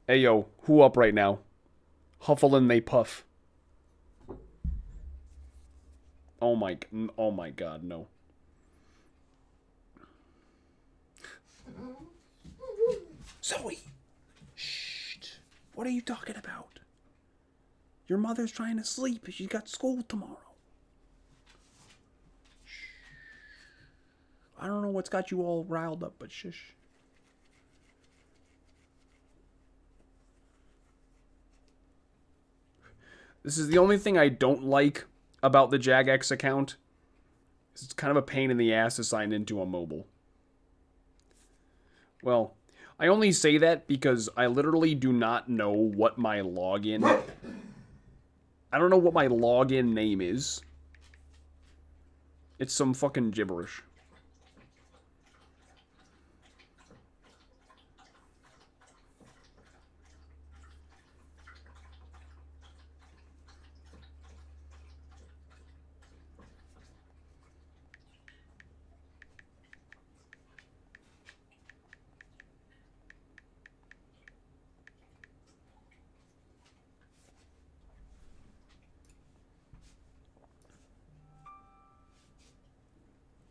Hey, yo, who up right now? Huffle and they puff. Oh my god, no. Zoe! Shh. What are you talking about? Your mother's trying to sleep. She's got school tomorrow. Shh. I don't know what's got you all riled up, but shush. This is the only thing I don't like about the Jagex account. It's kind of a pain in the ass to sign into a mobile. Well, I only say that because I literally do not know what my login... I don't know what my login name is. It's some fucking gibberish.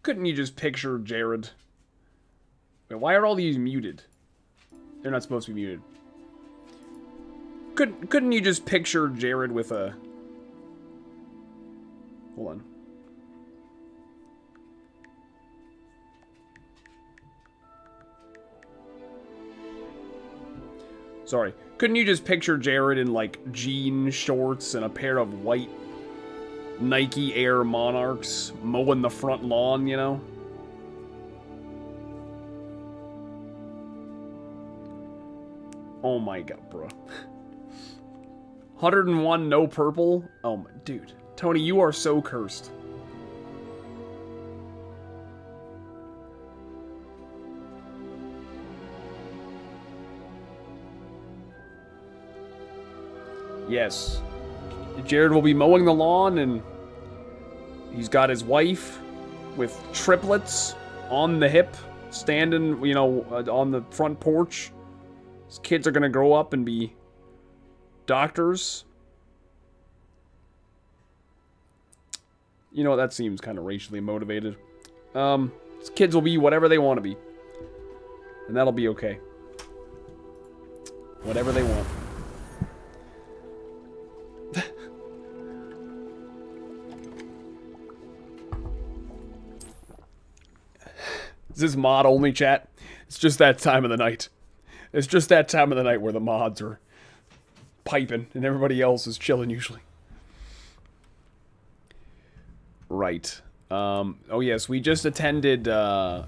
Couldn't you just picture Jared? Wait, why are all these muted? They're not supposed to be muted. Couldn't you just picture Jared with a... Hold on. Sorry. Couldn't you just picture Jared in, like, jean shorts and a pair of white Nike Air Monarchs mowing the front lawn, you know? Oh my god, bro. 101 no purple? Oh my, dude. Tony, you are so cursed. Yes. Jared will be mowing the lawn, and he's got his wife with triplets on the hip, standing, you know, on the front porch. His kids are gonna grow up and be doctors. You know, that seems kind of racially motivated. His kids will be whatever they want to be. And that'll be okay. Whatever they want. Is this mod only, chat? It's just that time of the night. It's just that time of the night where the mods are piping and everybody else is chilling usually. Right. Oh yes, we just attended, Huh?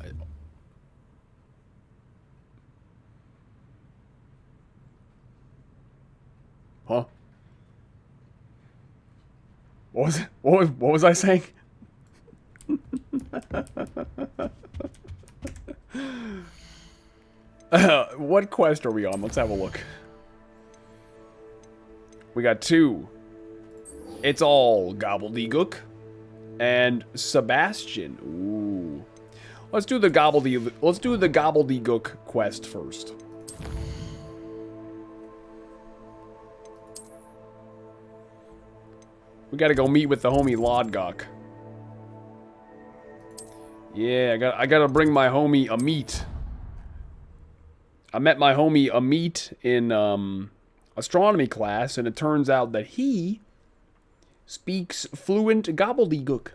What was it? What was I saying? What quest are we on? Let's have a look. We got two. It's all gobbledygook. And Sebastian. Ooh. Let's do the gobbledygook quest first. We gotta go meet with the homie Lodgok. Yeah, I gotta bring my homie Amit. I met my homie Amit in astronomy class, and it turns out that he speaks fluent gobbledygook.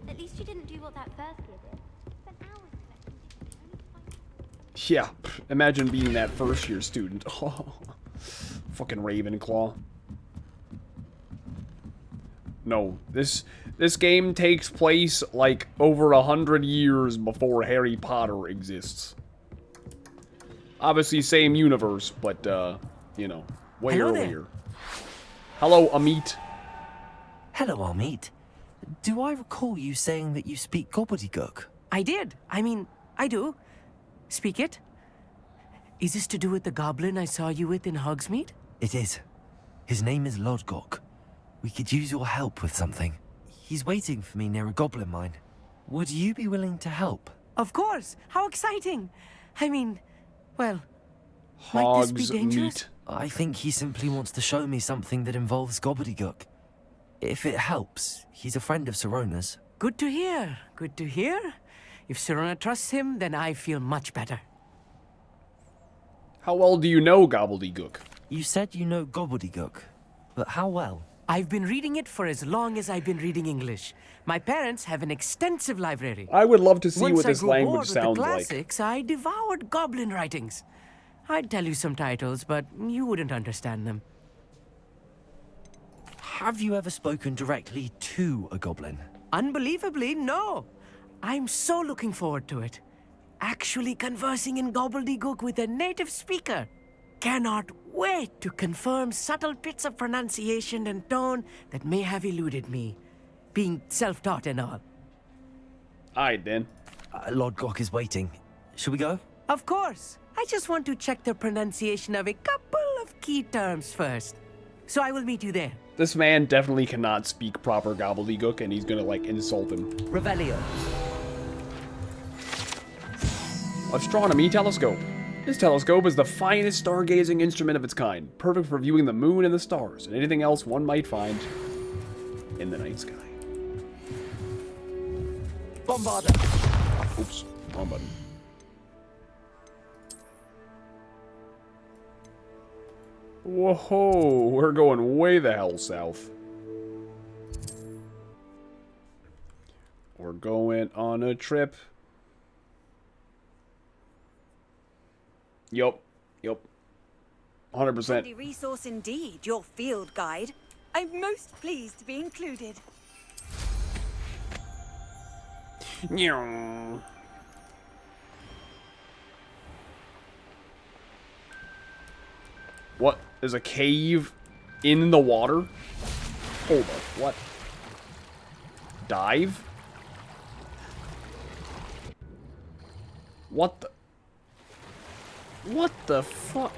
At least you didn't do what that first year did. Spent hours collecting digits. Yeah, imagine being that first year student. Oh, fucking Ravenclaw. No, this game takes place like over 100 years before Harry Potter exists. Obviously, same universe, but you know, way Hello earlier. Hello, Amit. Hello, Amit. Do I recall you saying that you speak gobbledygook? I did. I mean, I do. Speak it. Is this to do with the goblin I saw you with in Hogsmeade? It is. His name is Lodgok. We could use your help with something. He's waiting for me near a goblin mine. Would you be willing to help? Of course. How exciting. I mean, well, might this be Hogs dangerous? meat. I think he simply wants to show me something that involves gobbledygook. If it helps, he's a friend of Sirona's. Good to hear. Good to hear. If Sirona trusts him, then I feel much better. How well do you know gobbledygook? You said you know gobbledygook, but how well? I've been reading it for as long as I've been reading English. My parents have an extensive library. I would love to see Once what I this grew bored language with the sounds like. classics, I devoured goblin writings. I'd tell you some titles, but you wouldn't understand them. Have you ever spoken directly to a goblin? Unbelievably, no. I'm so looking forward to it. Actually conversing in gobbledygook with a native speaker. Cannot wait to confirm subtle bits of pronunciation and tone that may have eluded me. Being self-taught and all. Alright then. Lodgok is waiting. Should we go? Of course. I just want to check the pronunciation of a couple of key terms first. So I will meet you there. This man definitely cannot speak proper gobbledygook, and he's gonna, like, insult him. Revelio. Astronomy telescope. This telescope is the finest stargazing instrument of its kind, perfect for viewing the moon and the stars, and anything else one might find in the night sky. Bombarder! Oops, wrong button. Whoa, we're going way the hell south. We're going on a trip. Yup. 100%. Handy resource indeed, your field guide. I'm most pleased to be included. What? There's a cave in the water? Hold up, what? Dive? What the? What the fuck?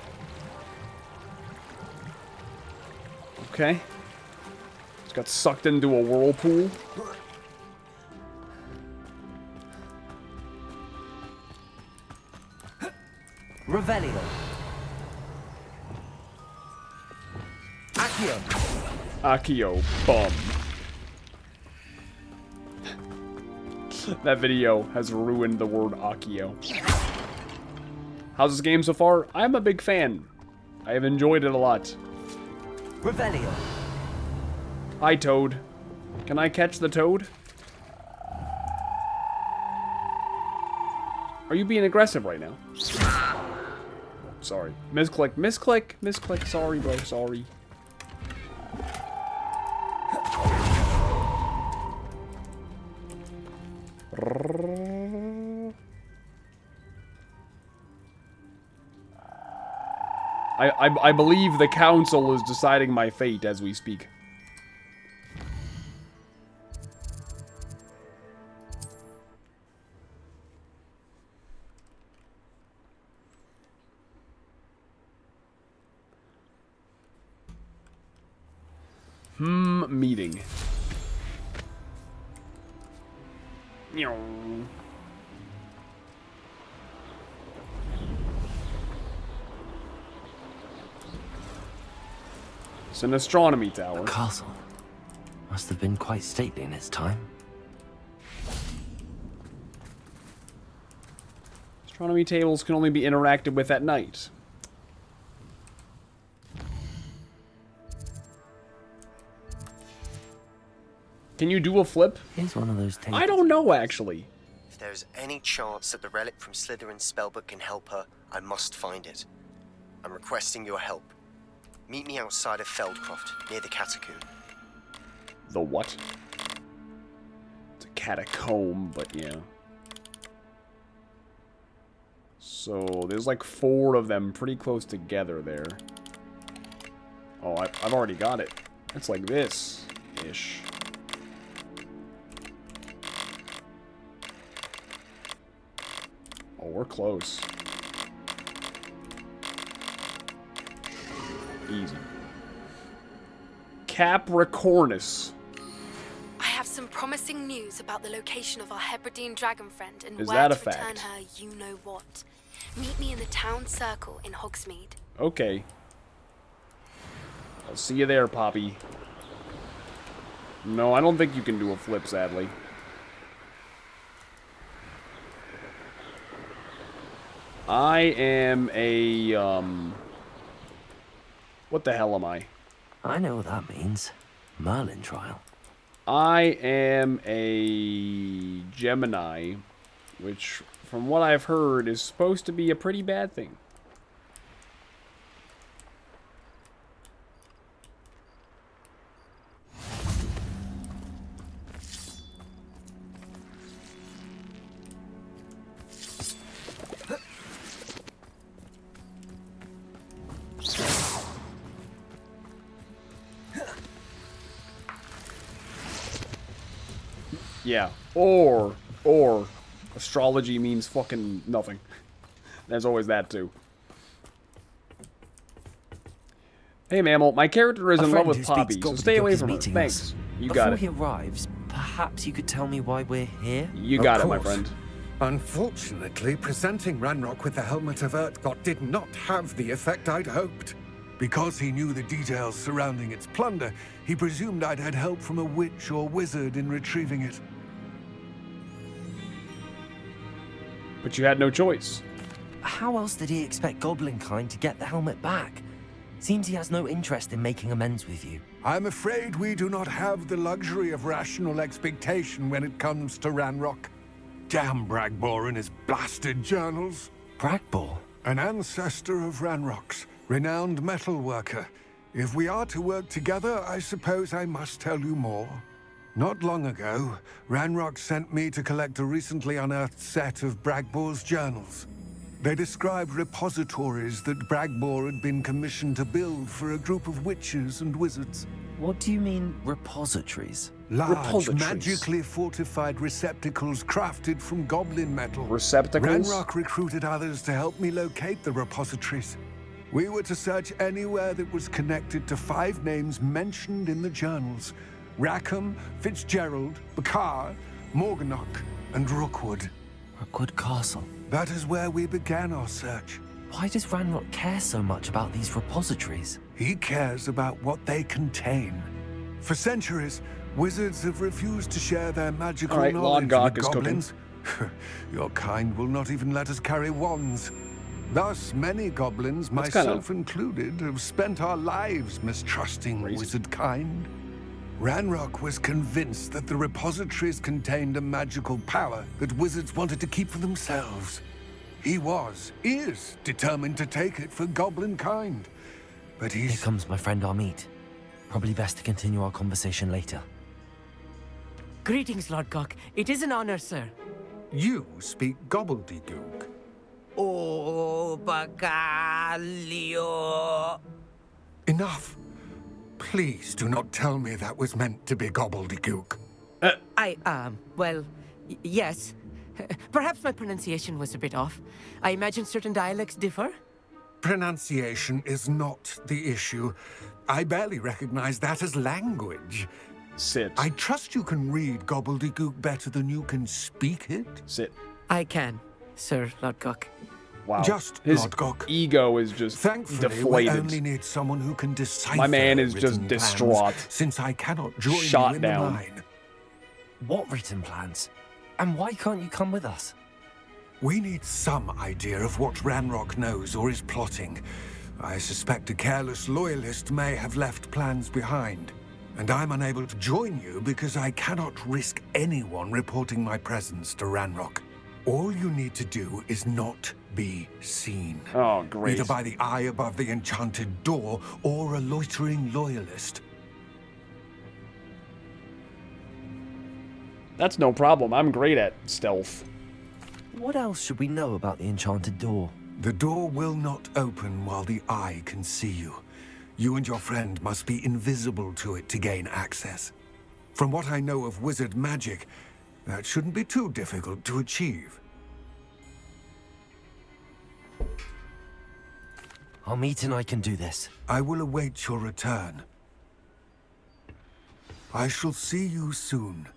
Okay. Just got sucked into a whirlpool. Revelio. Accio. Akio bum. That video has ruined the word Akio. How's this game so far? I'm a big fan. I have enjoyed it a lot. Revelio. Hi, Toad. Can I catch the Toad? Are you being aggressive right now? Sorry. Misclick. Sorry, bro. Sorry. I believe the council is deciding my fate as we speak. Meeting. It's an astronomy tower. The castle must have been quite stately in its time. Astronomy tables can only be interacted with at night. Can you do a flip? Here's one of those tables. I don't know, actually. If there's any chance that the relic from Slytherin's spellbook can help her, I must find it. I'm requesting your help. Meet me outside of Feldcroft, near the catacomb. The what? It's a catacomb, but yeah. So, there's like 4 of them pretty close together there. Oh, I've already got it. It's like this-ish. Oh, we're close. Easy. Capricornus. I have some promising news about the location of our Hebridean dragon friend and Is where that a to return fact? her you-know-what. Meet me in the town circle in Hogsmeade. Okay. I'll see you there, Poppy. No, I don't think you can do a flip, sadly. I am a, what the hell am I? I know what that means. Merlin trial. I am a Gemini, which, from what I've heard, is supposed to be a pretty bad thing. Yeah, or astrology means fucking nothing. There's always that too. Hey, Mammal, my character is A in love friend with who Poppy, speaks so stay away gobbledygook is from her. meeting Thanks. us. You Before got it. he arrives, perhaps you could tell me why we're here? You Of got it, my course. friend. Unfortunately, presenting Ranrock with the Helmet of Urtkot did not have the effect I'd hoped. Because he knew the details surrounding its plunder, he presumed I'd had help from a witch or wizard in retrieving it. But you had no choice. How else did he expect Goblinkind to get the helmet back? Seems he has no interest in making amends with you. I'm afraid we do not have the luxury of rational expectation when it comes to Ranrock. Damn Bragbor and his blasted journals. Bragbor? An ancestor of Ranrock's, renowned metal worker. If we are to work together, I suppose I must tell you more. Not long ago, Ranrock sent me to collect a recently unearthed set of Bragbor's journals. They described repositories that Bragbor had been commissioned to build for a group of witches and wizards. What do you mean, repositories? Large, Repositories. magically fortified receptacles crafted from goblin metal. Receptacles? Ranrock recruited others to help me locate the repositories. We were to search anywhere that was connected to 5 names mentioned in the journals. Rackham, Fitzgerald, Bakar, Morganach, and Rookwood. Rookwood Castle. That is where we began our search. Why does Ranrock care so much about these repositories? He cares about what they contain. For centuries, wizards have refused to share their magical All right, knowledge Lodgok with is cooking. goblins. Your kind will not even let us carry wands. Thus, many goblins, That's kinda myself included, have spent our lives mistrusting crazy. wizard kind. Ranrock was convinced that the repositories contained a magical power that wizards wanted to keep for themselves. He is determined to take it for goblin kind. But Here he's... comes my friend Amit. Probably best to continue our conversation later. Greetings, Lodgok. It is an honor, sir. You speak gobbledygook. Oh, Bagalio. Enough. Please do not tell me that was meant to be gobbledygook. Well, yes. Perhaps my pronunciation was a bit off. I imagine certain dialects differ. Pronunciation is not the issue. I barely recognize that as language. Sit. I trust you can read gobbledygook better than you can speak it. Sit. I can, Sir Lodgok. Wow. Just His Lodgok. ego is just Thankfully, deflated. we only need someone who can decipher My man is just written plans, distraught. since I cannot join Shot you in down. the mine. What written plans? And why can't you come with us? We need some idea of what Ranrock knows or is plotting. I suspect a careless loyalist may have left plans behind. And I'm unable to join you because I cannot risk anyone reporting my presence to Ranrock. All you need to do is not be seen. Oh, great. Either by the eye above the enchanted door or a loitering loyalist. That's no problem. I'm great at stealth. What else should we know about the enchanted door? The door will not open while the eye can see you. You and your friend must be invisible to it to gain access. From what I know of wizard magic, that shouldn't be too difficult to achieve. Amit and I can do this. I will await your return. I shall see you soon.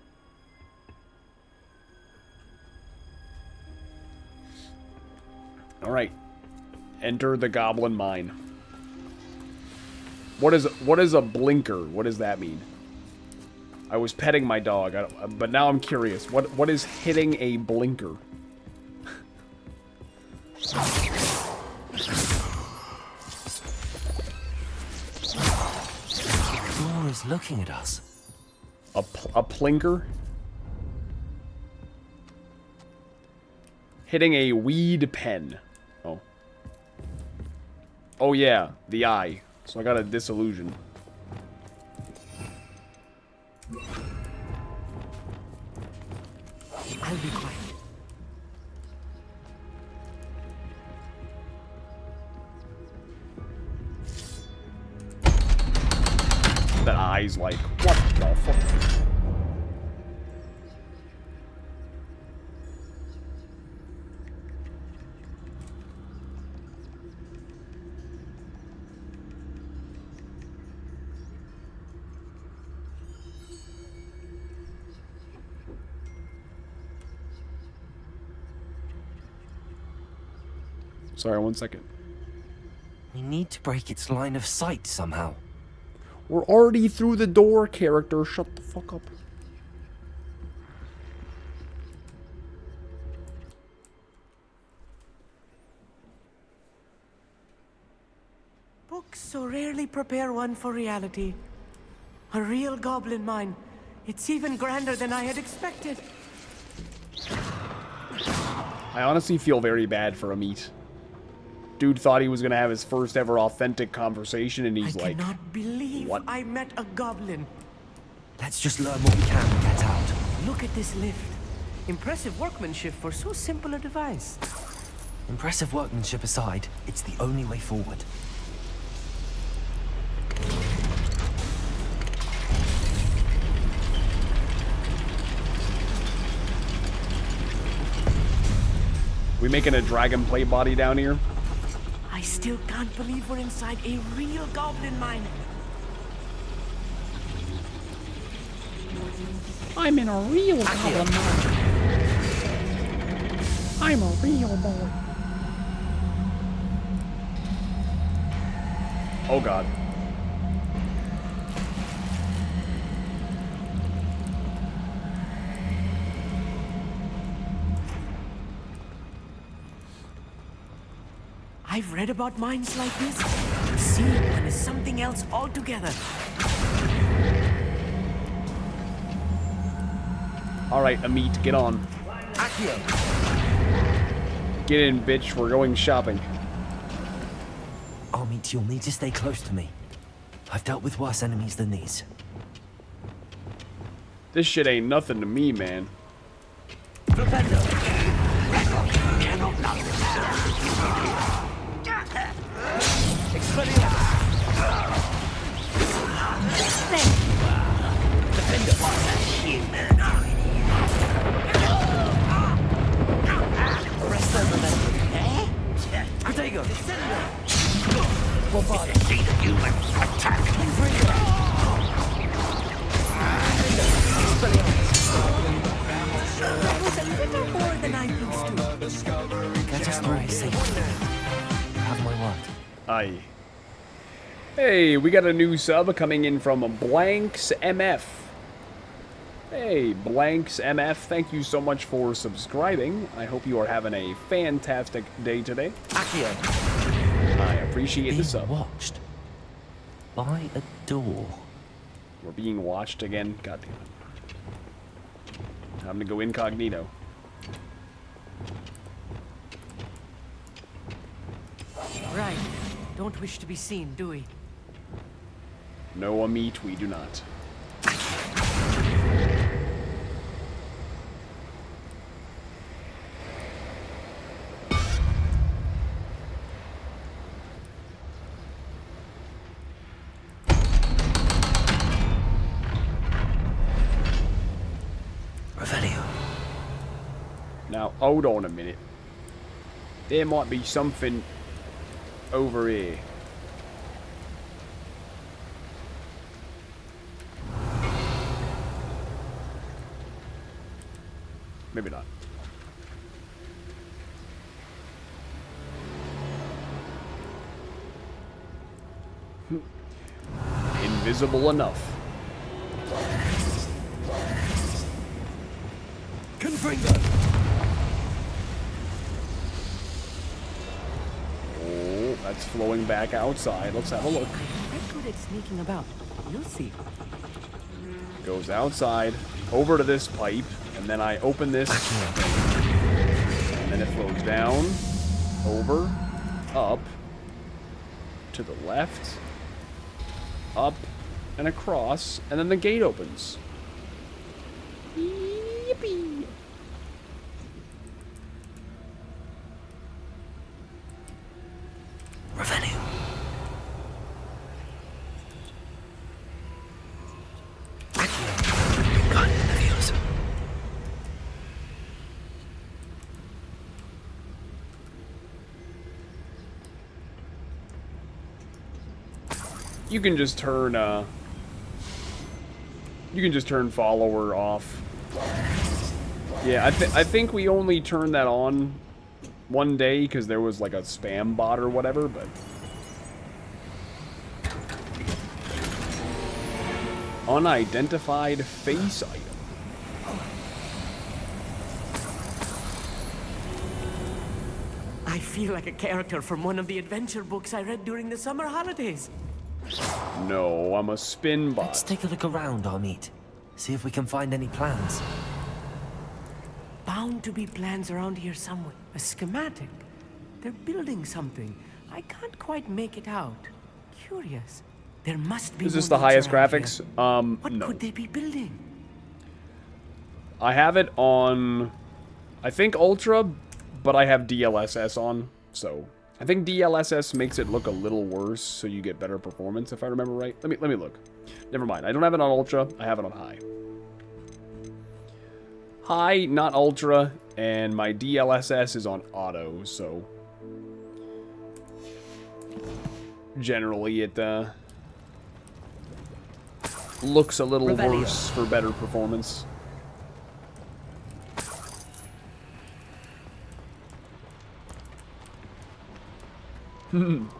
All right. Enter the goblin mine. What is a blinker? What does that mean? I was petting my dog, but now I'm curious. What is hitting a blinker? The door is looking at us. A plinker? Hitting a weed pen. Oh. Oh yeah, the eye. So I got a disillusion. I'll be quiet. That eye's like, what the fuck? Sorry, 1 second. We need to break its line of sight somehow. We're already through the door, character. Shut the fuck up. Books so rarely prepare one for reality. A real goblin mine. It's even grander than I had expected. I honestly feel very bad for Amit. Dude thought he was gonna have his first ever authentic conversation, and he's I like, cannot believe what? I met a goblin. Let's just learn what we can and get out. Look at this lift. Impressive workmanship for so simple a device. Impressive workmanship aside, it's the only way forward. we making a dragon plate body down here? I still can't believe we're inside a real goblin mine. I'm in a real goblin mine. I'm a real boy. Oh god. I've read about mines like this. Seeing one is something else altogether. Alright, Amit, get on. Get in, bitch. We're going shopping. Amit, you'll need to stay close to me. I've dealt with worse enemies than these. This shit ain't nothing to me, man. That was a little more than I'm used to. Get us through safely. Have my word. Aye. Hey, we got a new sub coming in from Blanks MF. Hey, Blanks MF, thank you so much for subscribing. I hope you are having a fantastic day today. I appreciate the Being sub. watched by a door. We're being watched again. God damn it. Time to go incognito. Right. Don't wish to be seen, do we? No Amit, we do not. Revelio. Now, hold on a minute. There might be something over here. Maybe not. Invisible enough. Confringo! Oh, that's flowing back outside. Let's have a look. I'm good at sneaking about. You'll see. Goes outside, over to this pipe, and then I open this thing. And then it flows down, over, up, to the left, up, and across, and then the gate opens. Yippee! Revenue. You can just turn, follower off. Yeah, I think we only turned that on one day because there was like a spam bot or whatever, but... Unidentified face item. I feel like a character from one of the adventure books I read during the summer holidays. No, I'm a spin bot. Let's take a look around, Amit. See if we can find any plans. Bound to be plans around here somewhere. A schematic. They're building something. I can't quite make it out. Curious. There must be. Is this more the highest around graphics? here. What No. could they be building? I have it on, I think Ultra, but I have DLSS on, so I think DLSS makes it look a little worse, so you get better performance, if I remember right. Let me look. Never mind. I don't have it on Ultra. I have it on High. High, not Ultra, and my DLSS is on Auto, so generally it looks a little worse for better performance.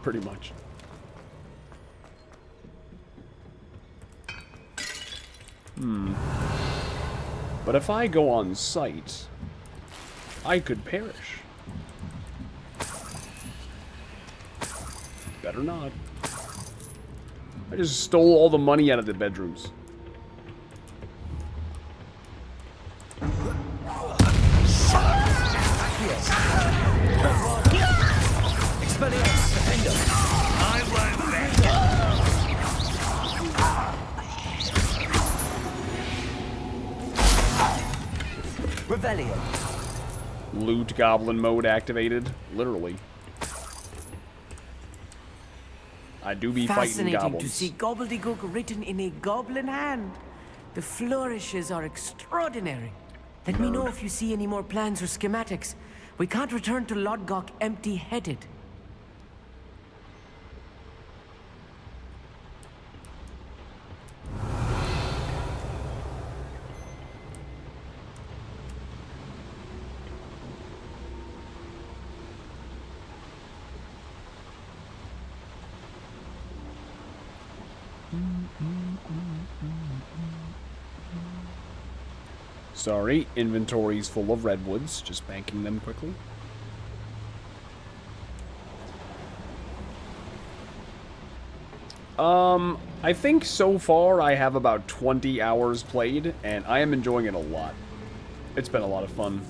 Pretty much. But if I go on site, I could perish. Better not. I just stole all the money out of the bedrooms. Revelio. Loot goblin mode activated. Literally. I do be fighting Fascinating goblins. to see gobbledygook written in a goblin hand. The flourishes are extraordinary. Let me know if you see any more plans or schematics. We can't return to Lodgok empty-headed. Sorry, inventory's full of redwoods. Just banking them quickly. I think so far I have about 20 hours played, and I am enjoying it a lot. It's been a lot of fun.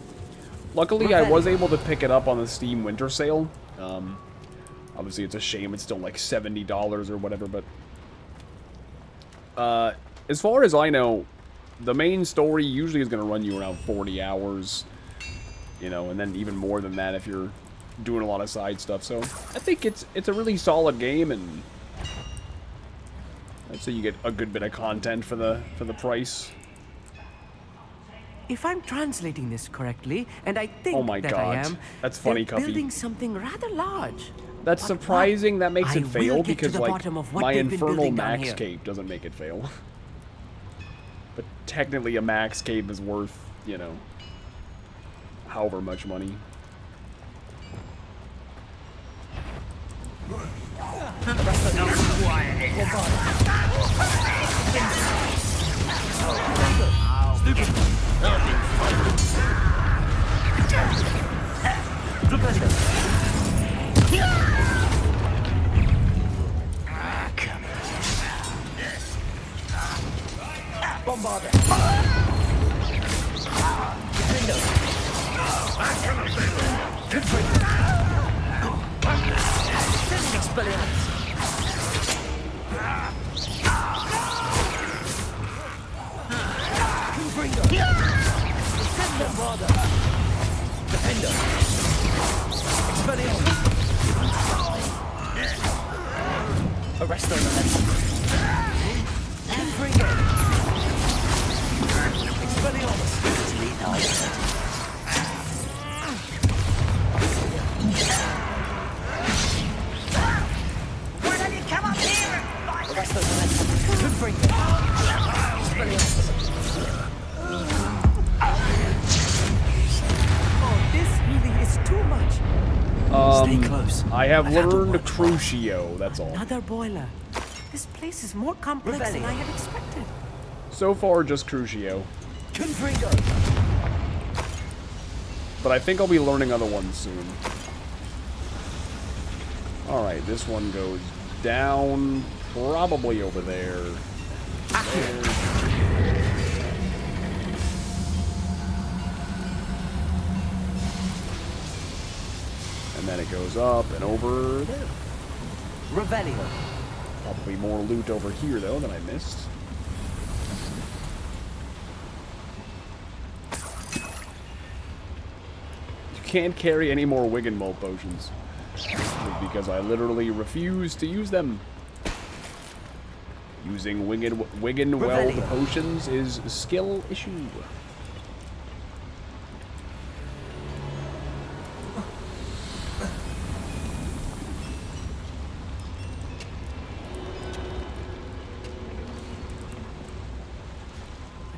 Luckily, I was able to pick it up on the Steam Winter Sale. Obviously, it's a shame it's still like $70 or whatever, but... as far as I know, the main story usually is going to run you around 40 hours, you know, and then even more than that if you're doing a lot of side stuff. So I think it's a really solid game, and I'd say you get a good bit of content for the price. If I'm translating this correctly, and I think Oh my that God. I am, That's funny, they're Cuffy. building something rather large. That's But surprising. That makes I it will fail get to because, the like, bottom of what my they've been infernal building down max here. cape doesn't make it fail. But technically, a max cape is worth, you know, however much money. Oh, this really is too much. Stay close. I have I've had to learned watch Crucio, that's all. Another boiler. This place is more complex than I had expected. So far, just Crucio. Confringo. But I think I'll be learning other ones soon. Alright, this one goes down, probably over there. And then it goes up and over there. Revelio. Probably more loot over here, though, that I missed. You can't carry any more Wiggenweld potions. Because I literally refuse to use them. Using Wiggenweld potions is a skill issue.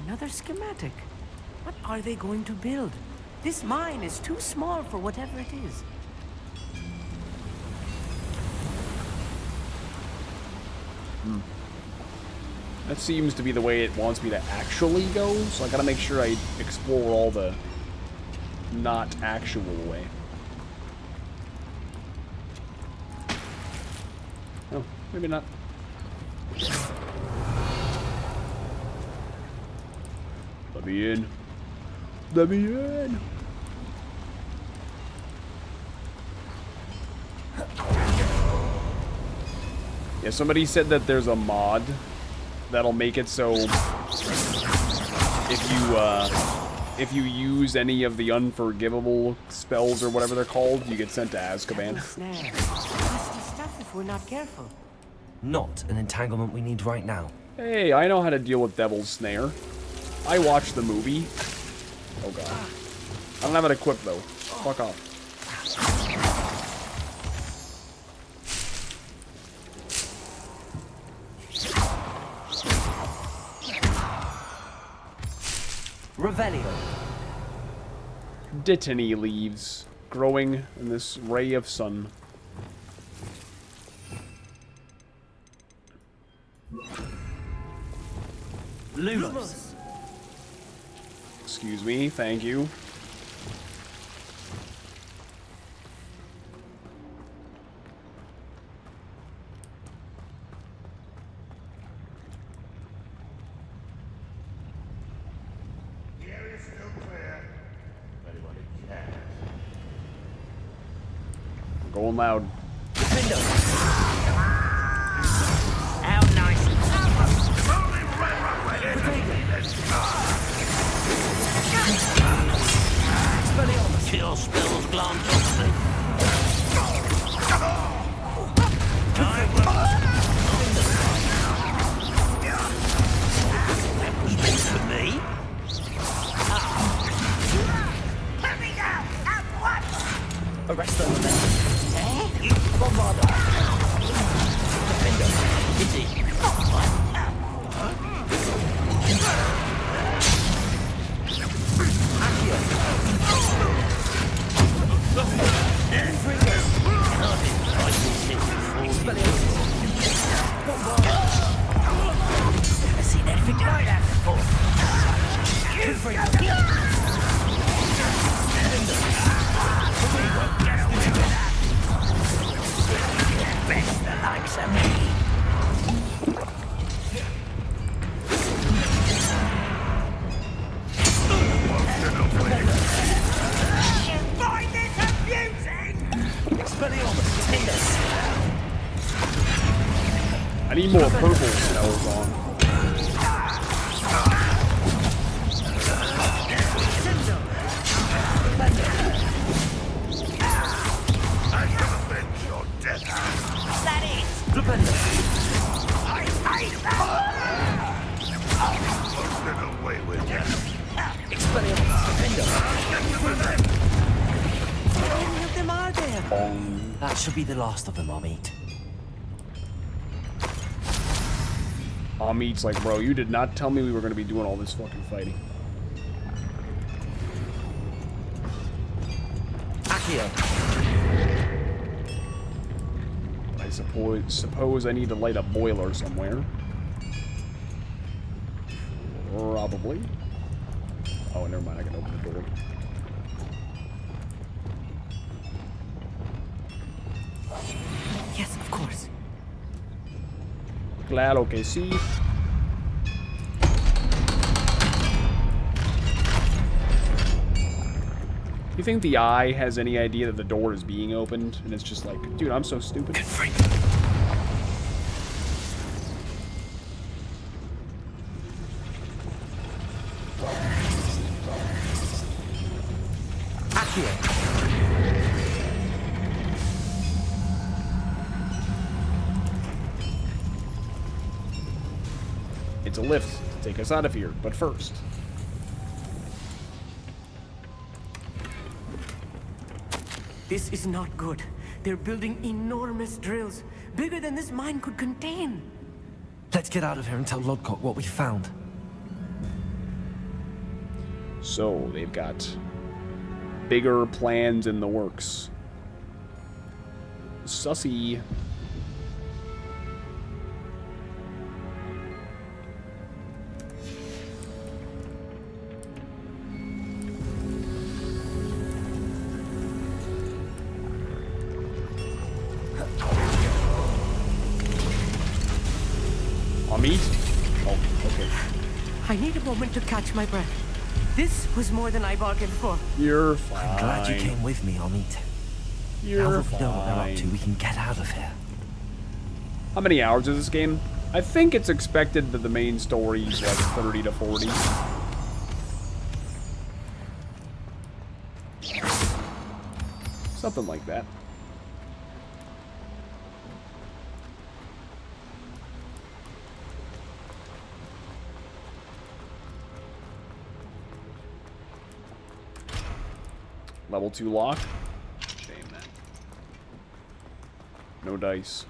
Another schematic. What are they going to build? This mine is too small for whatever it is. That seems to be the way it wants me to actually go, so I gotta make sure I explore all the not actual way. Oh, maybe not. Let me in. Let me in. Yeah, somebody said that there's a mod that'll make it so if you use any of the unforgivable spells or whatever they're called, you get sent to Azkaban. Snare. Nasty stuff if we're not careful. Not an entanglement we need right now. Hey, I know how to deal with Devil's Snare. I watched the movie. Oh god. I don't have it equipped though. Fuck off. Revelio. Dittany leaves growing in this ray of sun. Lumos. Excuse me, thank you. I'm going loud. How nice. Kill spells glance off me. That was meant for me. Arrest them. I need more purple smells on. How many of them are there? That should be the last of them, Amit. Amit's like, bro, you did not tell me we were going to be doing all this fucking fighting. Accio. I suppose I need to light a boiler somewhere. Probably. Oh, never mind. I can open the door. Yes, of course. Claro que sí. You think the eye has any idea that the door is being opened? And it's just like, dude, I'm so stupid. It's a lift to take us out of here, but first. This is not good. They're building enormous drills, bigger than this mine could contain. Let's get out of here and tell Lodgok what we found. So, they've got bigger plans in the works. Sussy. Amit? Oh, okay. I need a moment to catch my breath. This was more than I bargained for. You're fine. I'm glad you came with me, Amit. Now You're that we know what they're up to, fine. we can get out of here. How many hours is this game? I think it's expected that the main story is like 30 to 40. Something like that. Level 2 lock. Shame, man. No dice.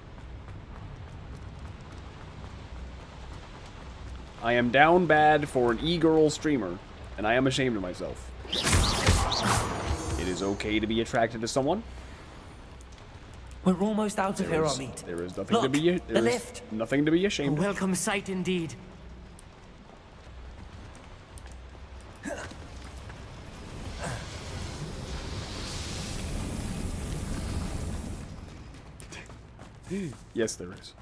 I am down bad for an e-girl streamer, and I am ashamed of myself. It is okay to be attracted to someone. We're almost out of here, Amit. There is nothing to Look, be. the There is lift. nothing to be A ashamed of. welcome sight indeed. Yes, there is.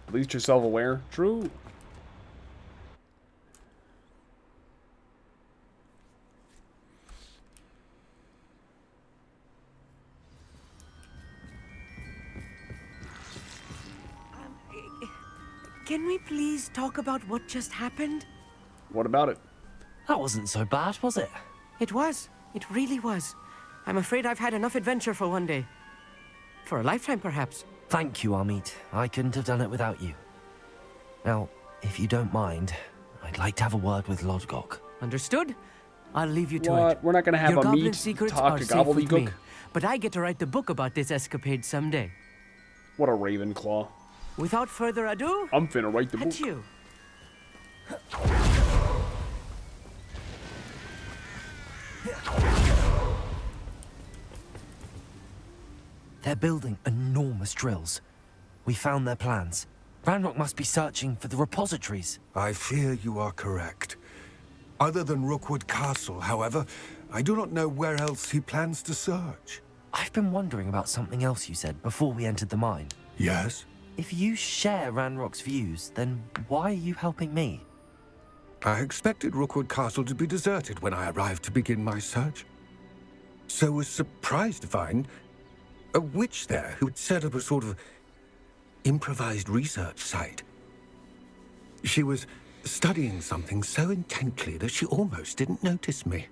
At least you're self-aware. True. Can we please talk about what just happened? What about it? That wasn't so bad, was it? It was. It really was. I'm afraid I've had enough adventure for one day. For a lifetime, perhaps. Thank you, Amit. I couldn't have done it without you. Now, if you don't mind, I'd like to have a word with Lodgok. Understood? I'll leave you to What? it. We're not gonna have Your a goblin meat secrets talk are to safe with me, gobbledygook? but I get to write the book about this escapade someday. What a Ravenclaw. Without further ado, I'm finna write the book. adieu. They're building enormous drills. We found their plans. Ranrock must be searching for the repositories. I fear you are correct. Other than Rookwood Castle, however, I do not know where else he plans to search. I've been wondering about something else you said before we entered the mine. Yes? If you share Ranrock's views, then why are you helping me? I expected Rookwood Castle to be deserted when I arrived to begin my search. So was surprised to find a witch there who had set up a sort of improvised research site. She was studying something so intently that she almost didn't notice me.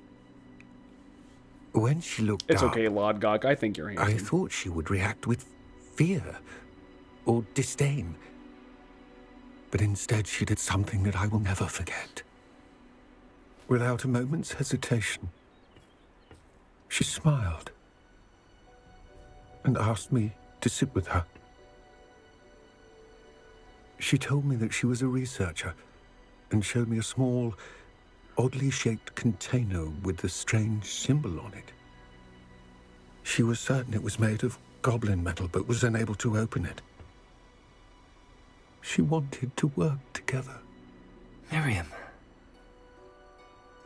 When she looked It's up, okay, Lodgok. I think you're I handsome. thought she would react with fear or disdain. But instead she did something that I will never forget. Without a moment's hesitation, she smiled and asked me to sit with her. She told me that she was a researcher and showed me a small, oddly shaped container with a strange symbol on it. She was certain it was made of goblin metal, but was unable to open it. She wanted to work together. Miriam.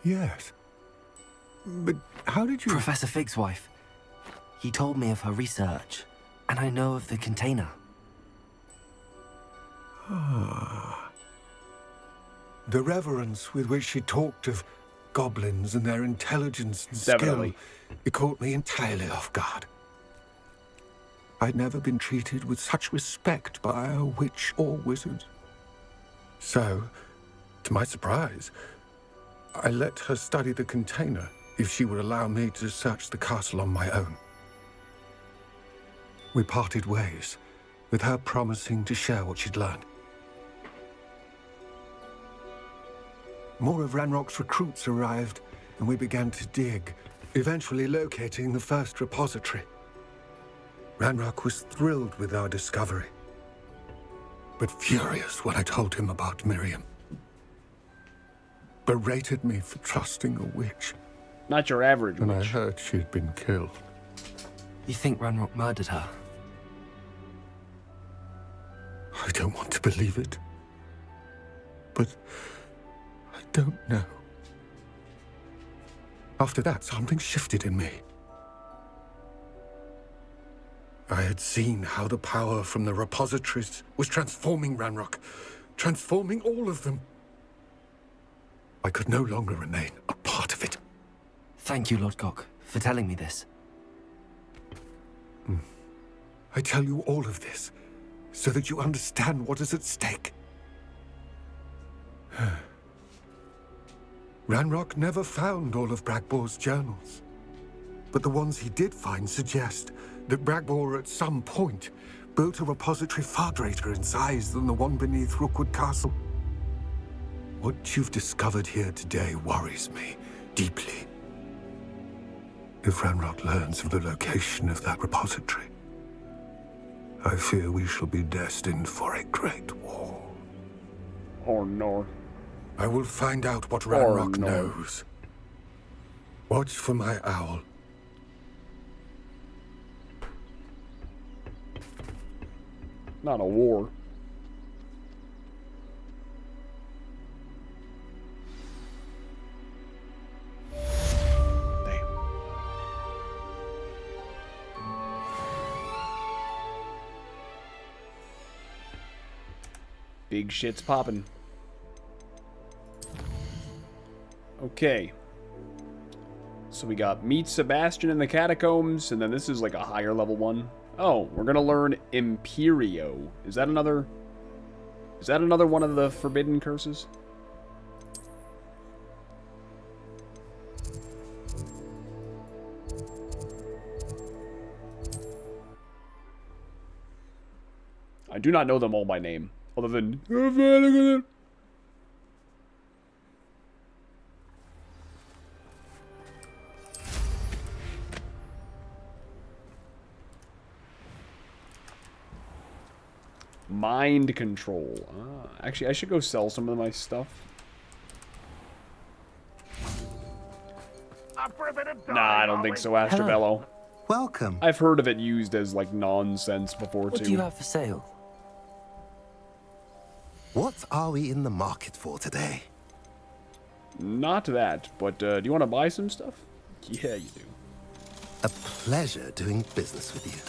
Yes. But how did you... Professor Fig's wife. He told me of her research, and I know of the container. Ah. The reverence with which she talked of goblins and their intelligence and Definitely. skill, it caught me entirely off guard. I'd never been treated with such respect by a witch or wizard. So, to my surprise, I let her study the container if she would allow me to search the castle on my own. We parted ways, with her promising to share what she'd learned. More of Ranrock's recruits arrived, and we began to dig, eventually locating the first repository. Ranrock was thrilled with our discovery, but furious when I told him about Miriam. Berated me for trusting a witch, Not your average and I witch. heard she'd been killed. You think Ranrock murdered her? I don't want to believe it, but I don't know. After that, something shifted in me. I had seen how the power from the repositories was transforming Ranrock, transforming all of them. I could no longer remain a part of it. Thank you, Lodgok, for telling me this. I tell you all of this so that you understand what is at stake. Ranrock never found all of Bragbor's journals, but the ones he did find suggest that Bragbor at some point built a repository far greater in size than the one beneath Rookwood Castle. What you've discovered here today worries me deeply. If Ranrock learns of the location of that repository, I fear we shall be destined for a great war. Or no. I will find out what Or Ranrock no. knows. Watch for my owl. Not a war. Damn. Big shit's popping. Okay. So we got meet Sebastian in the catacombs, and then this is like a higher level one. Oh, we're gonna learn Imperio. Is that another one of the forbidden curses? I do not know them all by name, other than mind control. Actually, I should go sell some of my stuff. Nah, I don't think so, Astrobello. Welcome. I've heard of it used as, like, nonsense before, What too. do you have for sale? What are we in the market for today? Not that, but do you want to buy some stuff? Yeah, you do. A pleasure doing business with you.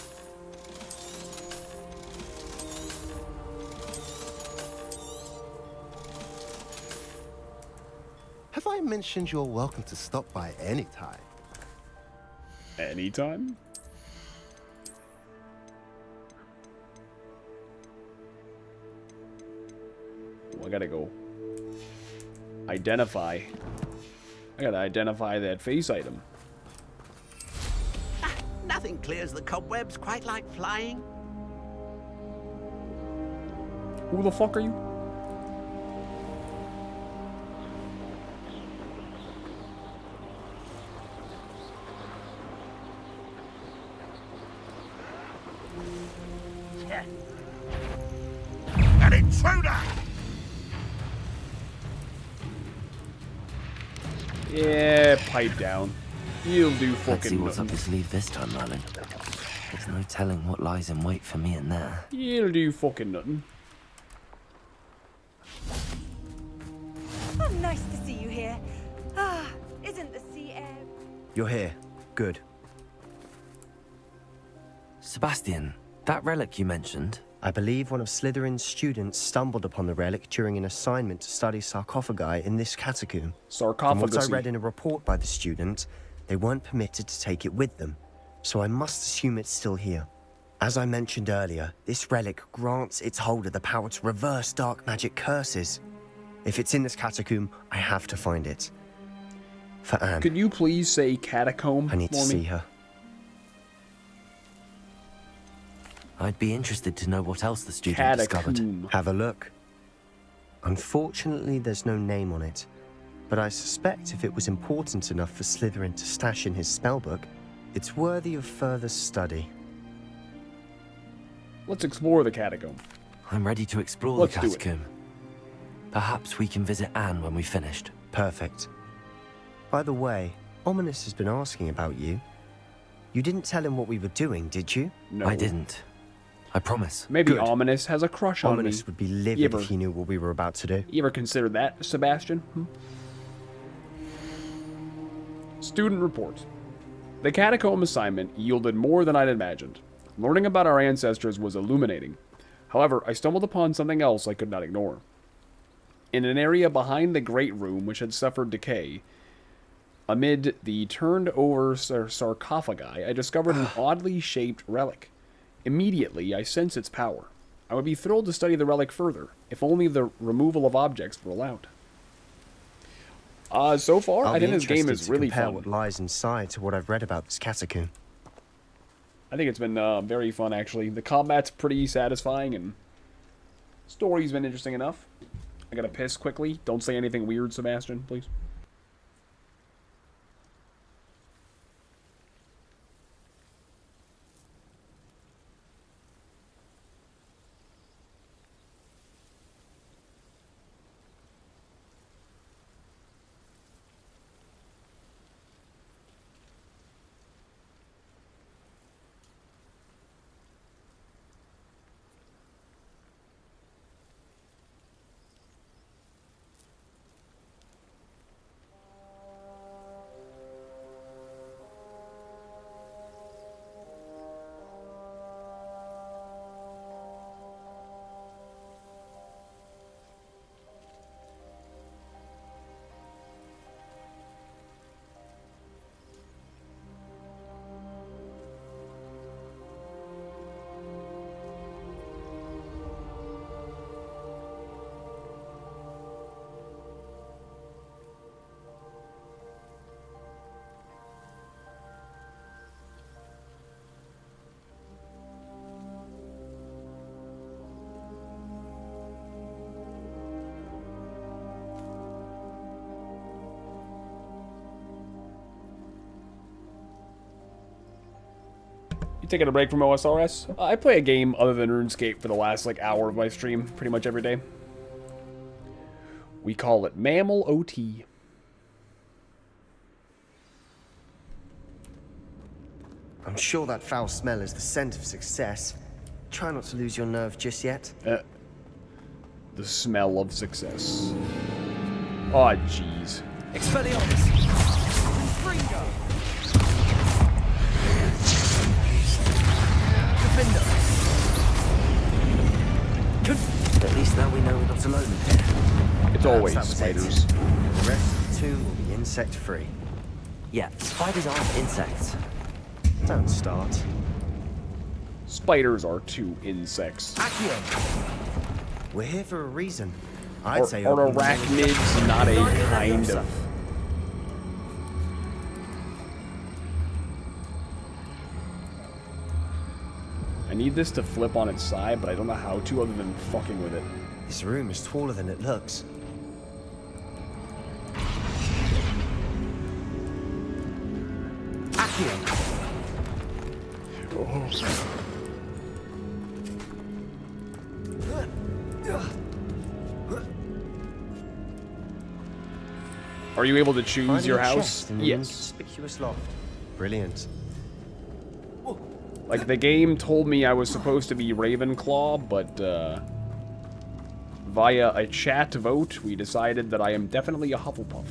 Have I mentioned you're welcome to stop by any time? Anytime? I gotta go identify. I gotta identify that face item. Nothing clears the cobwebs quite like flying. Who the fuck are you? An intruder! Yeah, pipe down. You'll do Let's fucking see what's up nothing. your sleeve this time, Merlin. There's no telling what lies in wait for me in there. You'll do fucking nothing. Oh, nice to see you here. Ah, isn't the sea air... You're here. Good. Sebastian, that relic you mentioned, I believe one of Slytherin's students stumbled upon the relic during an assignment to study sarcophagi in this catacomb. From what I read in a report by the student, they weren't permitted to take it with them, so I must assume it's still here. As I mentioned earlier, this relic grants its holder the power to reverse dark magic curses. If it's in this catacomb, I have to find it. For Anne. Could you please say catacomb? I need to see her. I'd be interested to know what else the student discovered. Have a look. Unfortunately, there's no name on it, but I suspect if it was important enough for Slytherin to stash in his spellbook, it's worthy of further study. Let's explore the catacomb. I'm ready to explore Let's the do it. catacomb. Perhaps we can visit Anne when we've finished. Perfect. By the way, Ominous has been asking about you. You didn't tell him what we were doing, did you? No. I didn't. I promise. Maybe Good. Ominous has a crush on me. Ominous would be livid if he knew what we were about to do. You ever considered that, Sebastian? Student report. The catacomb assignment yielded more than I'd imagined. Learning about our ancestors was illuminating. However, I stumbled upon something else I could not ignore. In an area behind the great room which had suffered decay, amid the turned-over sarcophagi, I discovered an oddly shaped relic. Immediately, I sense its power. I would be thrilled to study the relic further, if only the removal of objects were allowed. So far, I think this game is really fun. What lies inside to what I've read about this catacomb. I think it's been very fun, actually. The combat's pretty satisfying, and story's been interesting enough. I gotta piss quickly. Don't say anything weird, Sebastian, please. You taking a break from OSRS? I play a game other than RuneScape for the last, hour of my stream, pretty much every day. We call it Mammal OT. I'm sure that foul smell is the scent of success. Try not to lose your nerve just yet. The smell of success. Oh, jeez. Expelliarmus! Fringo! Defender! At least now we know we're not alone in here. It's always That was it. spiders. The rest of the tomb will be insect-free. Yeah, spiders aren't insects. Don't start. Spiders are two insects. We're here for a reason. I'd say are arachnids not a kind of... I need this to flip on its side, but I don't know how to other than fucking with it. This room is taller than it looks. Are you able to choose your house? Yes. Inconspicuous loft. Brilliant. Like, the game told me I was supposed to be Ravenclaw, but, via a chat vote, we decided that I am definitely a Hufflepuff.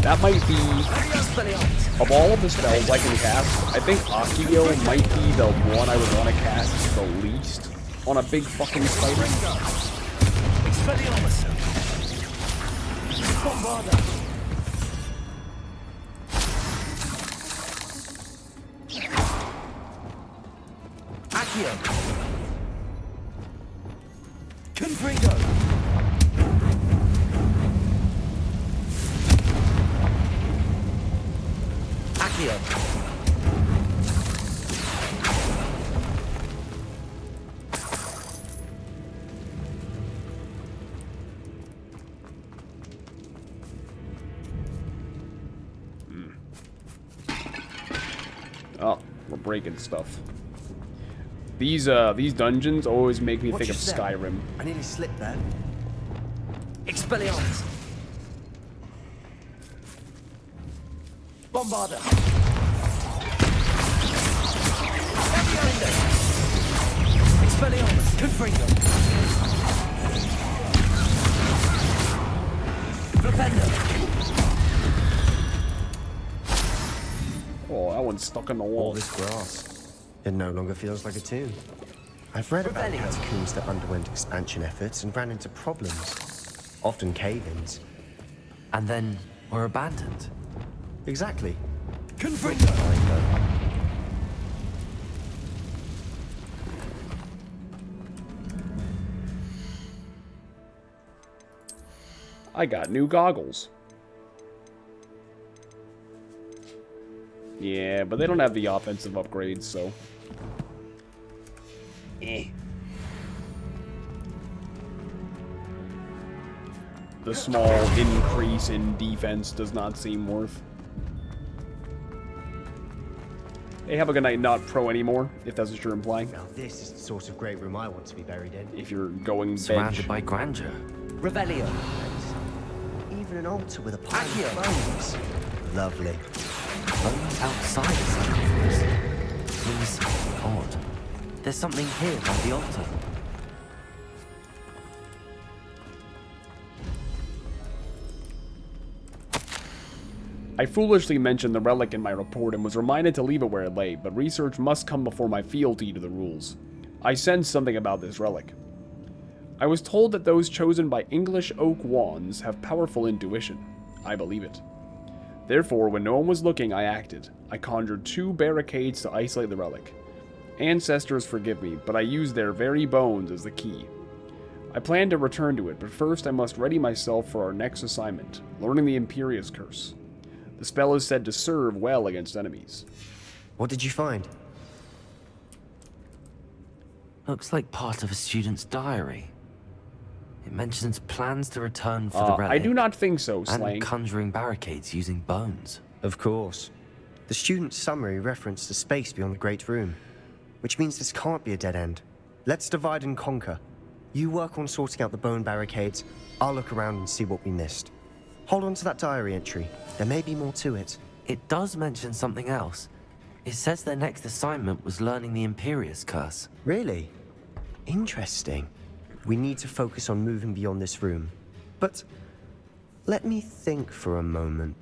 That might be, of all of the spells I can cast, I think Accio might be the one I would want to cast the least on a big fucking spider. Oh, we're breaking stuff. These dungeons always make me think of Skyrim. I nearly slipped there. Expelliarmus. Bombarder. Expelliarmus. Confringo. Flipendo. Oh, that one's stuck in the wall. All this grass. It no longer feels like a tomb. I've read about catacombs that underwent expansion efforts and ran into problems. Often cave-ins. And then were abandoned. Exactly. Confringo. I got new goggles. Yeah, but they don't have the offensive upgrades, so... The small increase in defense does not seem worth. Hey, have a good night, not pro anymore, if that's what you're implying. Now this is the sort of great room I want to be buried in. If you're going Surrounded by grandeur. Revelio. Even an altar with a pile of bones. Lovely. Bones outside the sarcophagus. Seems odd. There's something here by the altar. I foolishly mentioned the relic in my report and was reminded to leave it where it lay, but research must come before my fealty to the rules. I sensed something about this relic. I was told that those chosen by English oak wands have powerful intuition. I believe it. Therefore, when no one was looking, I acted. I conjured 2 barricades to isolate the relic. Ancestors forgive me, but I used their very bones as the key. I plan to return to it, but first I must ready myself for our next assignment, learning the Imperious Curse. The spell is said to serve well against enemies. What did you find? Looks like part of a student's diary. It mentions plans to return for the relic. I do not think so, Slang. And conjuring barricades using bones. Of course. The student's summary referenced a space beyond the Great Room, which means this can't be a dead end. Let's divide and conquer. You work on sorting out the bone barricades. I'll look around and see what we missed. Hold on to that diary entry. There may be more to it. It does mention something else. It says their next assignment was learning the Imperious Curse. Really? Interesting. We need to focus on moving beyond this room. But let me think for a moment.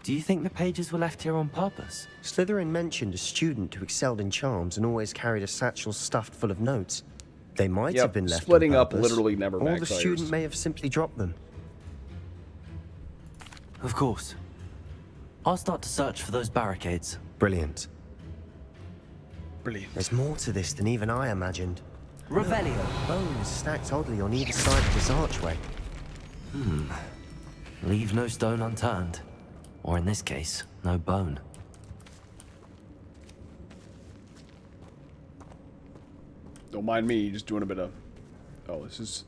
Do you think the pages were left here on purpose? Slytherin mentioned a student who excelled in charms and always carried a satchel stuffed full of notes. They might have been left splitting on up purpose, literally never or the backfires. student may have simply dropped them. Of course. I'll start to search for those barricades. Brilliant. Brilliant. There's more to this than even I imagined. Revelio. Bones stacked oddly on either side of this archway. Leave no stone unturned. Or in this case, no bone. Don't mind me, just doing a bit of... Oh, this is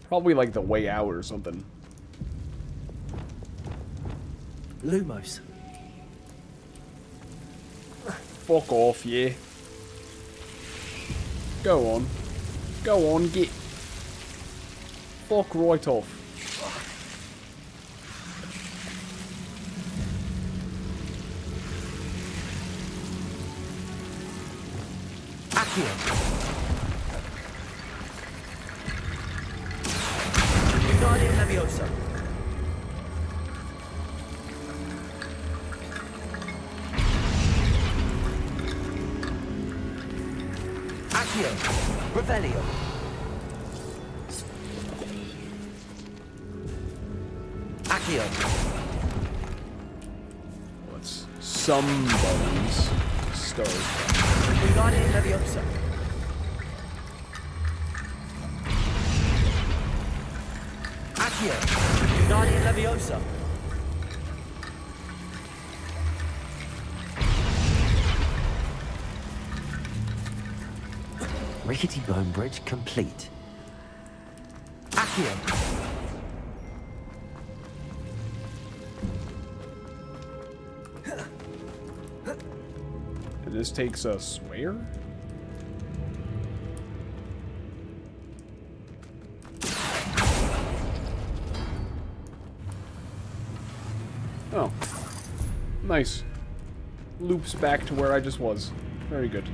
probably like the way out or something. Lumos. Fuck off, yeah. Go on. Go on, get... Fuck right off. Accio. Guardian Leviosa. Accio. Revelio. Accio. What's some bones? Start. Guardian Leviosa. Accio. Guardian Leviosa. Rickety bone bridge complete. Accio. And this takes us where? Oh. Nice. Loops back to where I just was. Very good.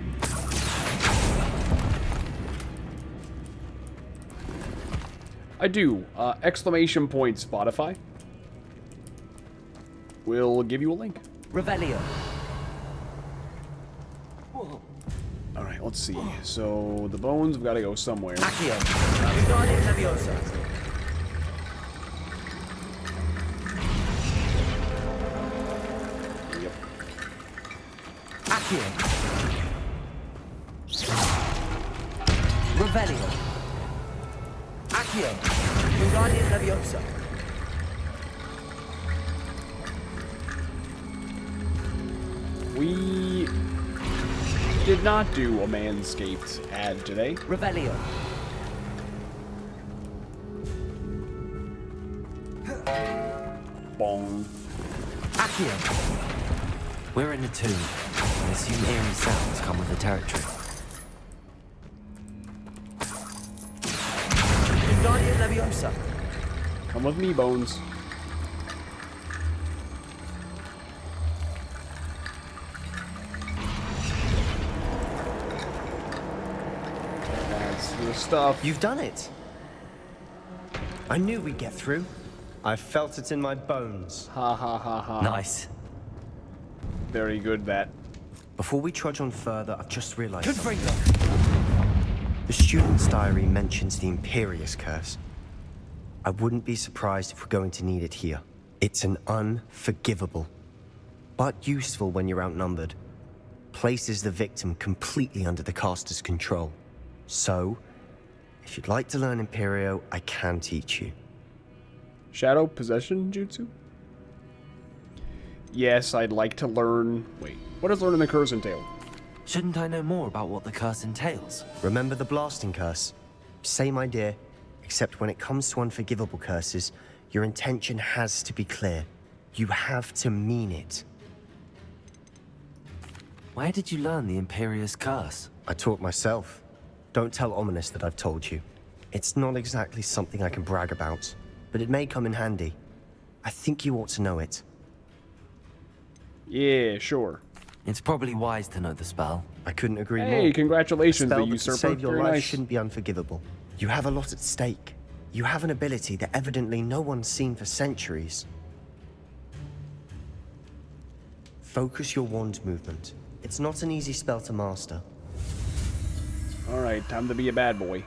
I do. Exclamation point Spotify. We'll give you a link. Revelio. Alright, let's see. So, the bones have got to go somewhere. Accio. Guardian Leviosa. Yep. Accio. Revelio. Accio. Guardian Leviosa. We did not do a Manscaped ad today. Revelio. Bong. Accio. We're in a tomb. I assume eerie sounds come with the territory. Guardian Leviosa. Come with me, Bones. That's the stuff. You've done it. I knew we'd get through. I felt it in my bones. Ha ha ha ha. Nice. Very good, that. Before we trudge on further, I've just realized Confringo. the student's diary mentions the Imperious Curse. I wouldn't be surprised if we're going to need it here. It's an unforgivable, but useful when you're outnumbered. Places the victim completely under the caster's control. So, if you'd like to learn Imperio, I can teach you. Shadow Possession Jutsu? Yes, I'd like to learn... Wait, what does learning the curse entail? Shouldn't I know more about what the curse entails? Remember the blasting curse? Same idea, except when it comes to unforgivable curses, your intention has to be clear. You have to mean it. Where did you learn the Imperious Curse? I taught myself. Don't tell Ominous that I've told you. It's not exactly something I can brag about, but it may come in handy. I think you ought to know it. Yeah, sure. It's probably wise to know the spell. I couldn't agree more. Hey, congratulations, A spell the that could usurper. save your Very life nice. shouldn't be unforgivable. You have a lot at stake. You have an ability that evidently no one's seen for centuries. Focus your wand movement. It's not an easy spell to master. Alright, time to be a bad boy.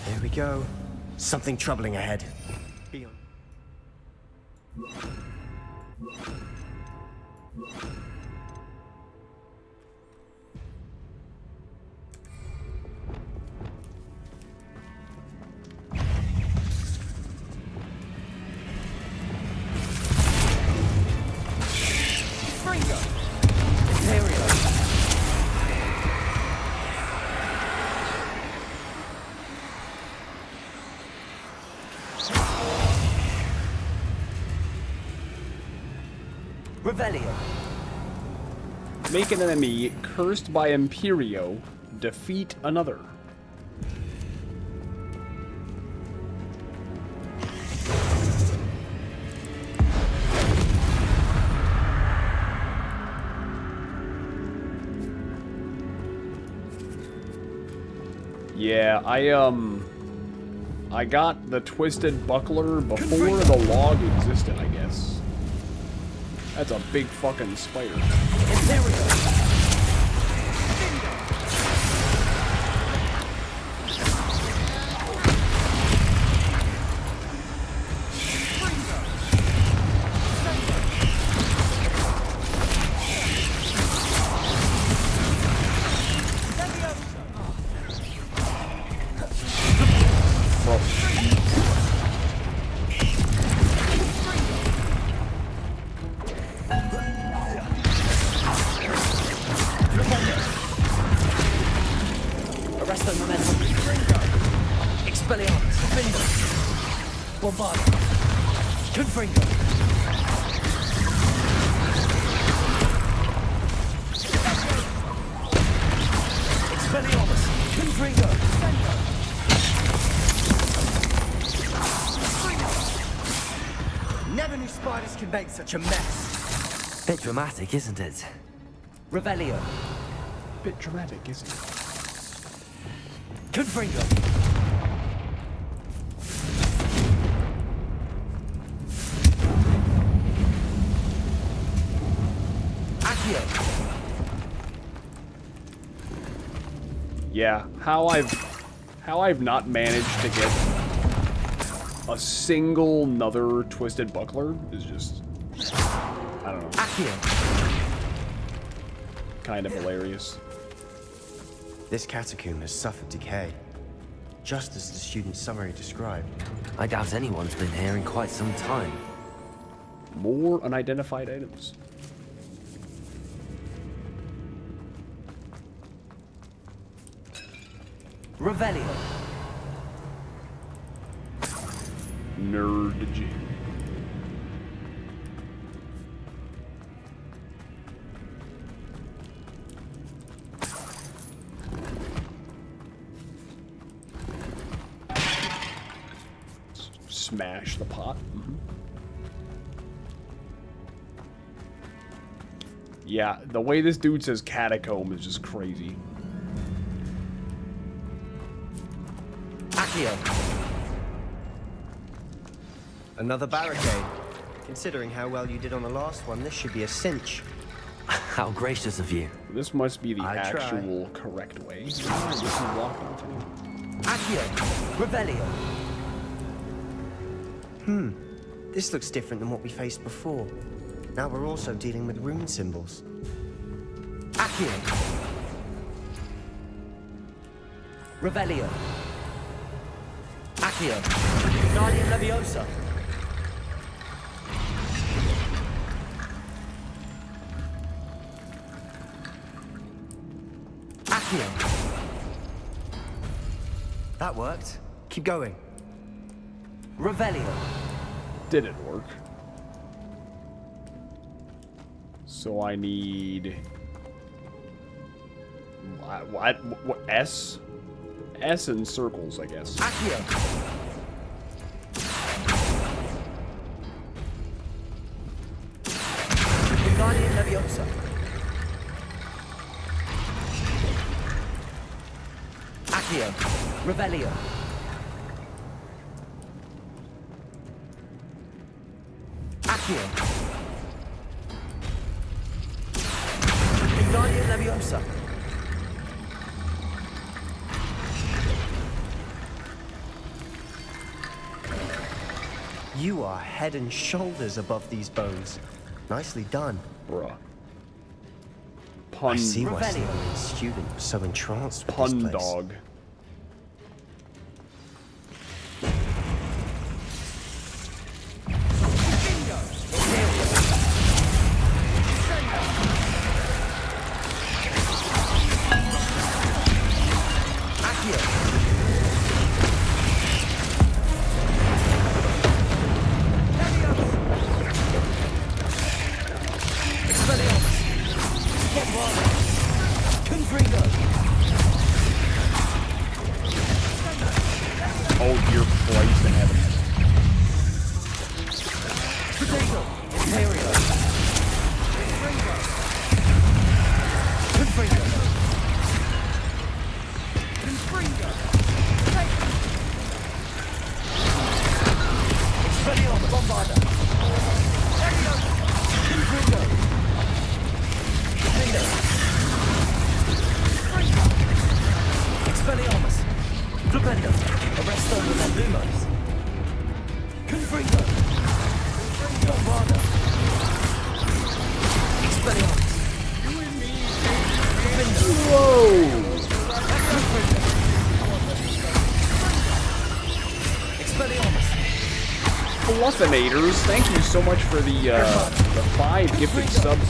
There we go. Something troubling ahead. Be on. Revelio. Make an enemy cursed by Imperio. Defeat another. Yeah, I got the Twisted Buckler before the log existed, I guess. That's a big fucking spider. Never knew spiders could make such a mess. Bit dramatic, isn't it? Revelio. Bit dramatic, isn't it? Confringo. Accio. Yeah, how I've not managed to get a single another Twisted Buckler is just, I don't know, Accio. kind of hilarious. This catacomb has suffered decay, just as the student's summary described. I doubt anyone's been here in quite some time. More unidentified items. Revelio. Nerd. Smash the pot. Yeah, the way this dude says catacomb is just crazy. Accio. Another barricade. Considering how well you did on the last one, this should be a cinch. How gracious of you. This must be the I try. actual correct way. This is locked onto. Accio. Revelio. This looks different than what we faced before. Now we're also dealing with rune symbols. Accio. Revelio. Accio. Guardian Leviosa. Accio. That worked. Keep going. Revelio. Did it work? So I need... What? S? S in circles, I guess. Accio. Guardian Leviosa. Accio. Revelio. Accio. Guardian Leviosa. You are head and shoulders above these bones. Nicely done. Bruh. I see why Revelio. Slytherin's student was so entranced with Pun this place. dog. Oh dear Christ in heaven. Fluffinators, thank you so much for the 5 gifted subs.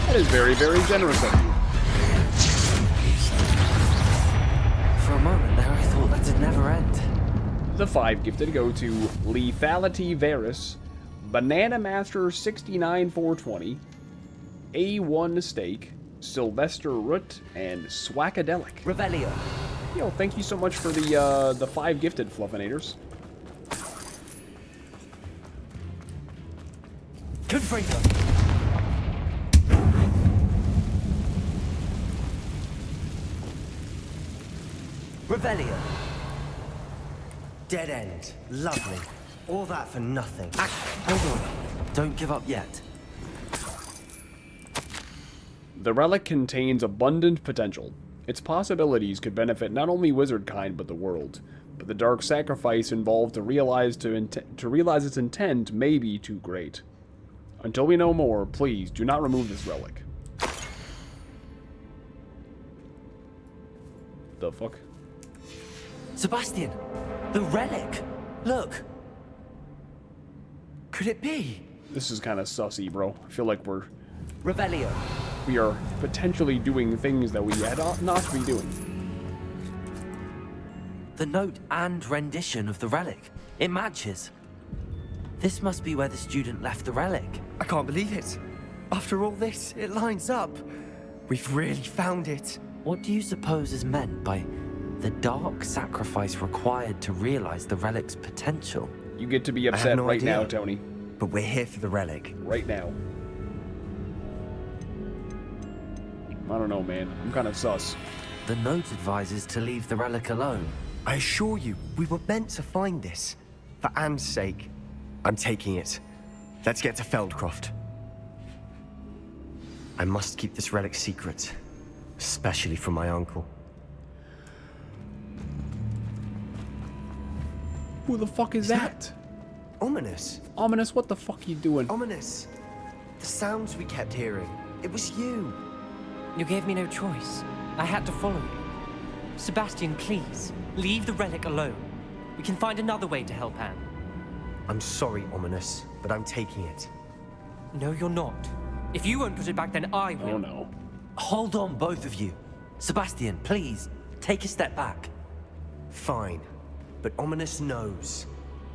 That is very, very generous of you. For a moment there, I thought that it'd never end. The 5 gifted go to Lethality Varus, Banana Master 69420, A1 Steak, Sylvester Root, and Swackadelic. Revelio. Yo, thank you so much for the 5 gifted Fluffinators. Confringo. Revelio. Dead end. Lovely. All that for nothing. Hold on. Don't give up yet. The relic contains abundant potential. Its possibilities could benefit not only wizard kind but the world. But the dark sacrifice involved to realize its intent may be too great. Until we know more, please do not remove this relic. The fuck? Sebastian! The relic! Look! Could it be? This is kind of sussy, bro. I feel like Revelio. we are potentially doing things that we ought not to be doing. The note and rendition of the relic. It matches. This must be where the student left the relic. I can't believe it. After all this, it lines up. We've really found it. What do you suppose is meant by the dark sacrifice required to realize the relic's potential? You get to be I have upset no right idea. now, Tony. But we're here for the relic. Right now. I don't know, man. I'm kind of sus. The note advises to leave the relic alone. I assure you, we were meant to find this. For Anne's sake. I'm taking it. Let's get to Feldcroft. I must keep this relic secret. Especially from my uncle. Who the fuck is that? Ominous. Ominous, what the fuck you doing? Ominous. The sounds we kept hearing. It was you. You gave me no choice. I had to follow you. Sebastian, please, leave the relic alone. We can find another way to help Anne. I'm sorry, Ominous, but I'm taking it. No, you're not. If you won't put it back, then I will. Oh no. Hold on, both of you. Sebastian, please, take a step back. Fine. But Ominous knows.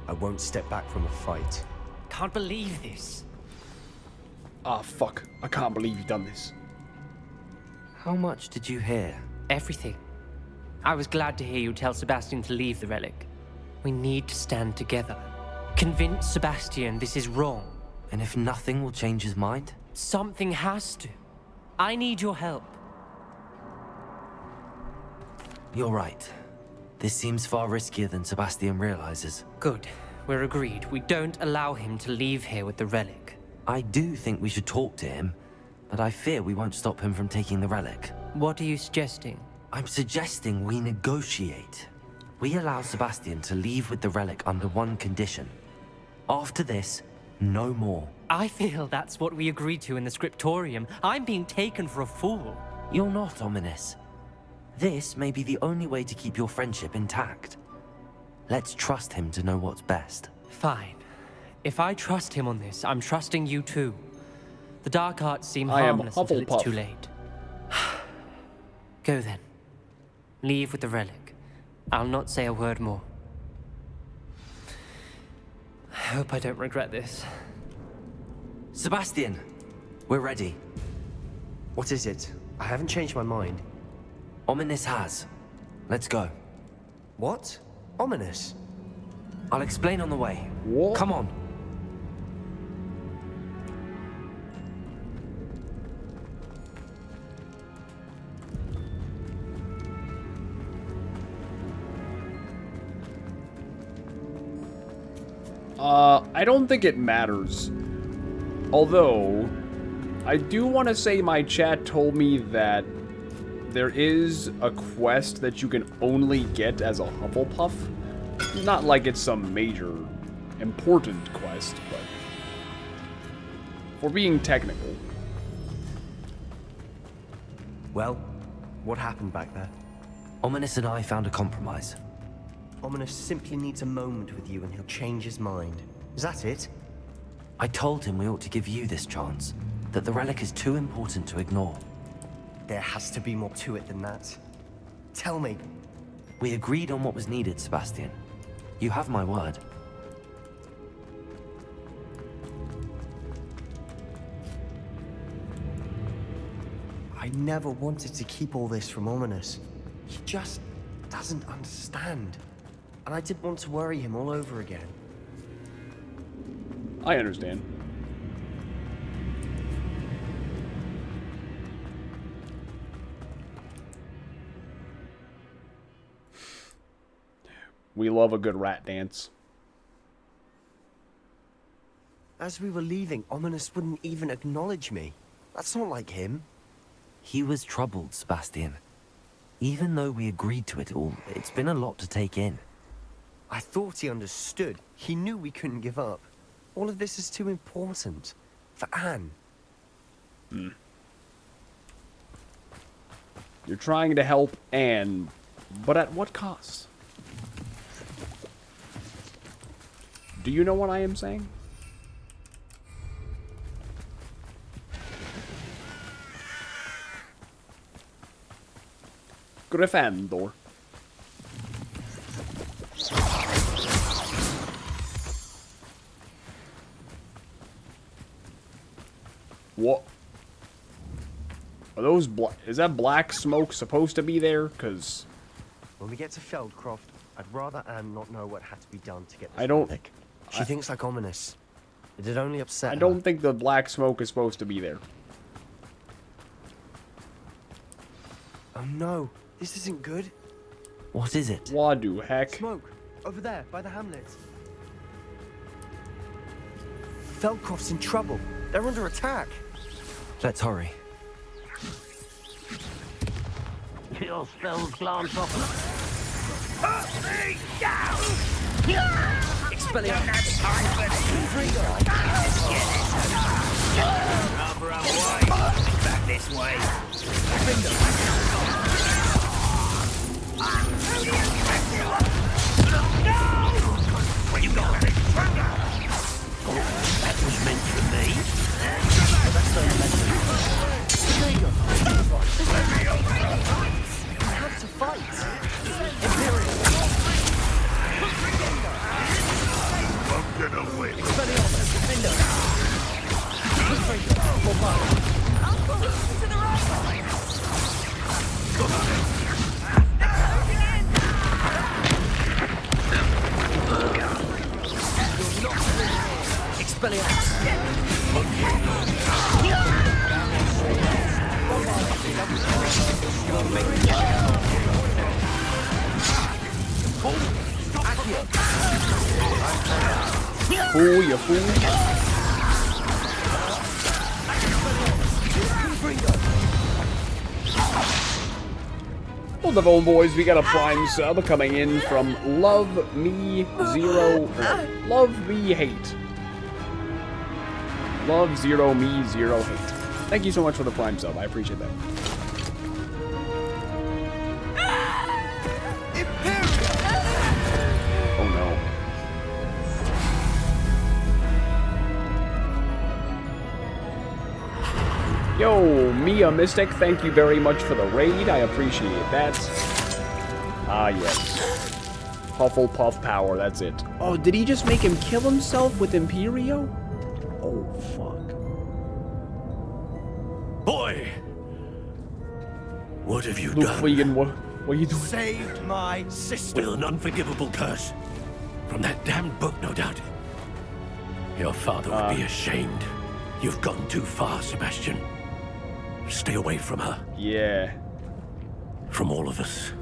I won't step back from a fight. Can't believe this. Ah, fuck. I can't believe you've done this. How much did you hear? Everything. I was glad to hear you tell Sebastian to leave the relic. We need to stand together. Convince Sebastian this is wrong. And if nothing will change his mind? Something has to. I need your help. You're right. This seems far riskier than Sebastian realizes. Good. We're agreed. We don't allow him to leave here with the relic. I do think we should talk to him, but I fear we won't stop him from taking the relic. What are you suggesting? I'm suggesting we negotiate. We allow Sebastian to leave with the relic under one condition. After this, no more. I feel that's what we agreed to in the scriptorium. I'm being taken for a fool. You're not, Ominous. This may be the only way to keep your friendship intact. Let's trust him to know what's best. Fine. If I trust him on this, I'm trusting you too. The dark arts seem harmless until it's too late. Go then. Leave with the relic. I'll not say a word more. I hope I don't regret this. Sebastian, we're ready. What is it? I haven't changed my mind. Ominous has. Let's go. What? Ominous? I'll explain on the way. What? Come on. I don't think it matters. Although, I do want to say my chat told me that there is a quest that you can only get as a Hufflepuff. Not like it's some major, important quest, but for being technical. Well, what happened back there? Ominous and I found a compromise. Ominous simply needs a moment with you and he'll change his mind. Is that it? I told him we ought to give you this chance, that the relic is too important to ignore. There has to be more to it than that. Tell me. We agreed on what was needed, Sebastian. You have my word. I never wanted to keep all this from Ominous. He just doesn't understand. And I didn't want to worry him all over again. I understand. We love a good rat dance. As we were leaving, Ominous wouldn't even acknowledge me. That's not like him. He was troubled, Sebastian. Even though we agreed to it all, it's been a lot to take in. I thought he understood. He knew we couldn't give up. All of this is too important. For Anne. You're trying to help Anne, but at what cost? Do you know what I am saying? Gryffindor. What? Are those is that black smoke supposed to be there? Cause when we get to Feldcroft, I'd rather Anne not know what had to be done to get this I don't relic. She thinks like Ominous. It'd only upset her. I don't think the black smoke is supposed to be there. Oh no, this isn't good. What is it? What do heck? Smoke, over there, by the hamlet. Feldcroft's in trouble. They're under attack. Let's hurry. Your spells glance off. Expelliarmus. Back this way. That was meant for me. We have to fight. I'm gonna win. Fool, you fool. the phone boys, we got a Prime sub coming in from Love Me Hate. Love Zero Me Zero Hate. Thank you so much for the Prime sub. I appreciate that. Oh no. Yo, Mia Mystic, thank you very much for the raid. I appreciate that. Ah, yes. Hufflepuff power, that's it. Oh, did he just make him kill himself with Imperio? Oh, fuck. Boy! What have you Luke done? Fleegan, what are you doing? Saved my sister. With an unforgivable curse. From that damned book, no doubt. Your father would be ashamed. You've gone too far, Sebastian. Stay away from her. Yeah. From all of us.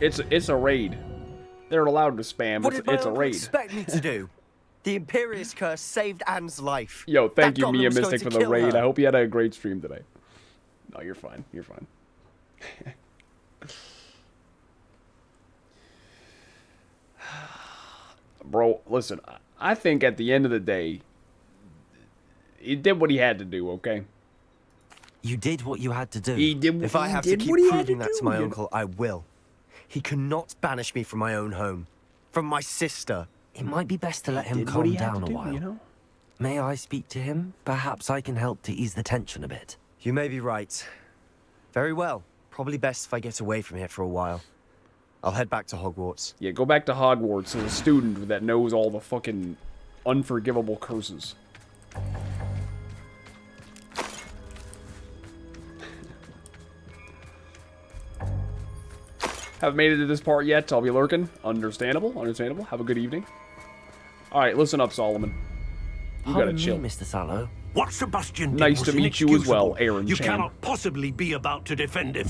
It's a raid. They're allowed to spam. What did my It's a uncle raid. expect me to do? The Imperious curse saved Anne's life. Yo, thank That you, goblin Mia was going Mystic, to for the kill raid. her. I hope you had a great stream today. No, you're fine. You're fine. Bro, listen. I think at the end of the day, he did what he had to do, okay? You did what you had to do. He did If I have to keep proving that to my uncle, I will. He cannot banish me from my own home. From my sister. It might be best to let him calm down a while. You know? May I speak to him? Perhaps I can help to ease the tension a bit. You may be right. Very well. Probably best if I get away from here for a while. I'll head back to Hogwarts. Yeah, go back to Hogwarts as a student that knows all the fucking unforgivable curses. Haven't made it to this part yet. I'll be lurking. Understandable. Understandable. Have a good evening. Alright, listen up, Solomon. You gotta chill. Mr. Sallow. What Sebastian did Nice was to meet you as well, inexcusable. Aaron You Chan. cannot possibly be about to defend him.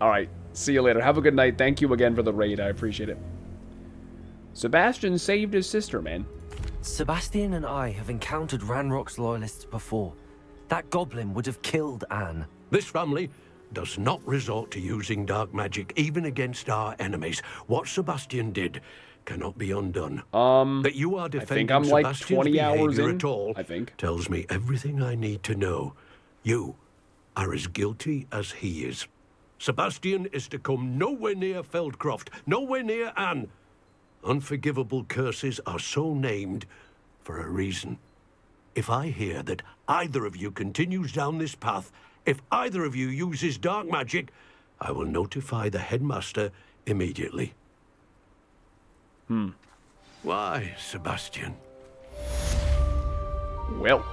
Alright, see you later. Have a good night. Thank you again for the raid. I appreciate it. Sebastian saved his sister, man. Sebastian and I have encountered Ranrock's loyalists before. That goblin would have killed Anne. This family does not resort to using dark magic, even against our enemies. What Sebastian did cannot be undone. That you are defending I'm like Sebastian's 20 hours behavior in, at all, I think. tells me everything I need to know. You are as guilty as he is. Sebastian is to come nowhere near Feldcroft, nowhere near Anne. Unforgivable curses are so named for a reason. If I hear that either of you continues down this path, if either of you uses dark magic, I will notify the headmaster immediately. Why, Sebastian? Well.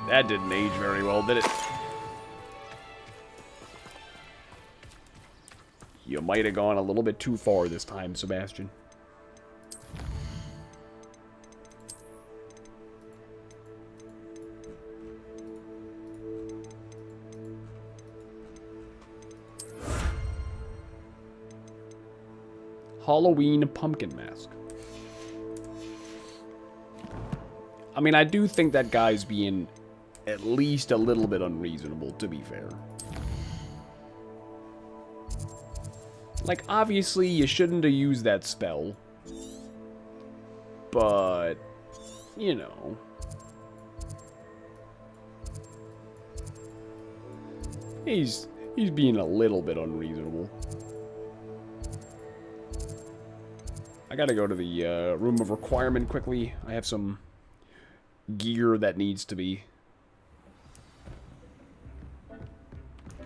That didn't age very well, did it? You might have gone a little bit too far this time, Sebastian. Halloween pumpkin mask. I mean, I do think that guy's being at least a little bit unreasonable, to be fair. Like, obviously, you shouldn't have used that spell. But, you know. He's being a little bit unreasonable. I gotta go to the room of requirement quickly. I have some gear that needs to be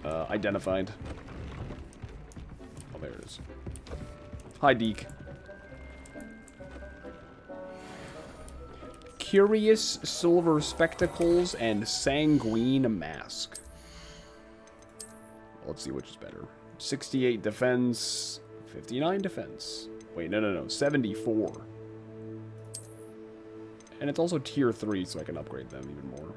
identified. Oh, there it is. Hi, Deke. Curious silver spectacles and sanguine mask. Let's see which is better. 68 defense, 59 defense. Wait, no. 74. And it's also tier 3, so I can upgrade them even more.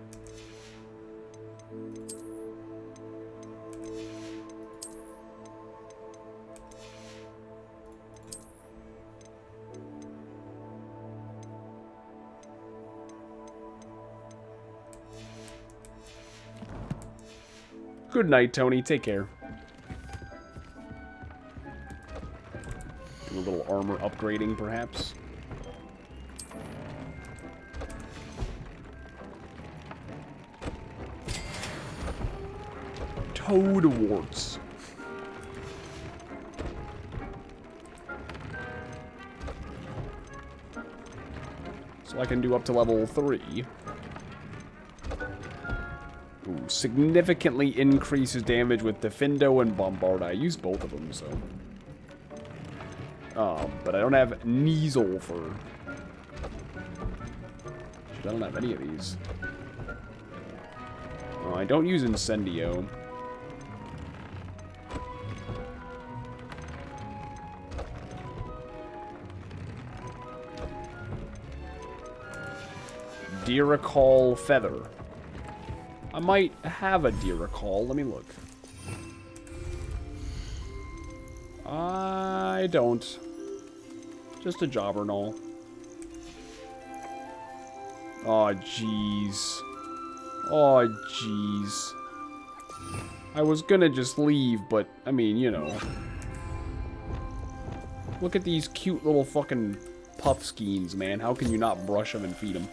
Good night, Tony. Take care. Do a little armor upgrading, perhaps. Toad warts. So I can do up to level 3. Ooh, significantly increases damage with Defendo and Bombard. I use both of them, so. But I don't have Kneasel for. I don't have any of these. Oh, I don't use Incendio. Deeracall Feather. I might have a Deeracall. Let me look. I don't. Just a Jobberknoll. Oh, jeez. Oh, jeez. I was gonna just leave, but, I mean, you know. Look at these cute little fucking puffskeins, man. How can you not brush them and feed them?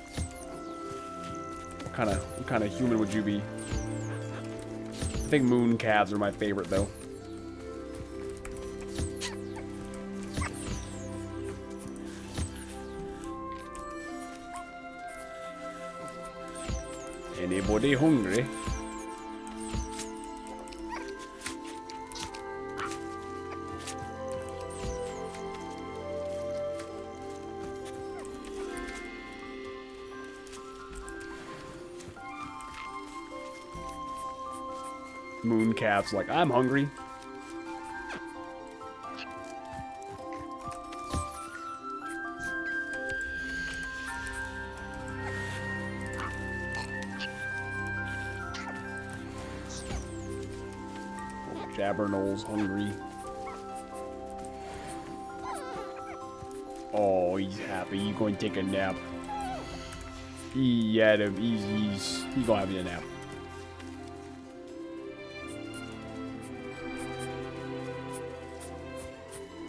What kind of human would you be? I think moon calves are my favorite, though. Anybody hungry? Mooncat's like, I'm hungry. Jabberknoll's hungry. Oh, he's happy. He's going to take a nap. He's gonna have a nap.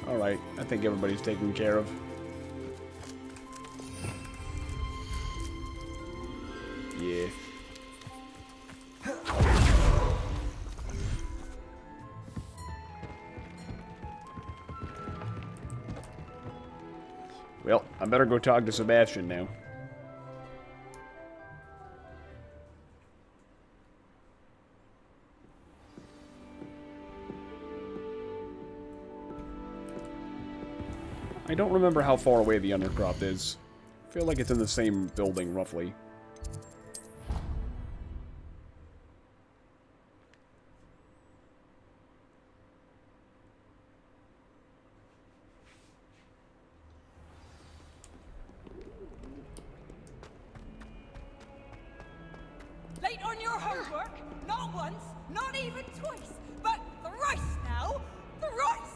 Alright, I think everybody's taken care of. Yeah. Well, I better go talk to Sebastian now. I don't remember how far away the Undercroft is. I feel like it's in the same building, roughly. Late on your homework? Not once, not even twice, but thrice now! Thrice!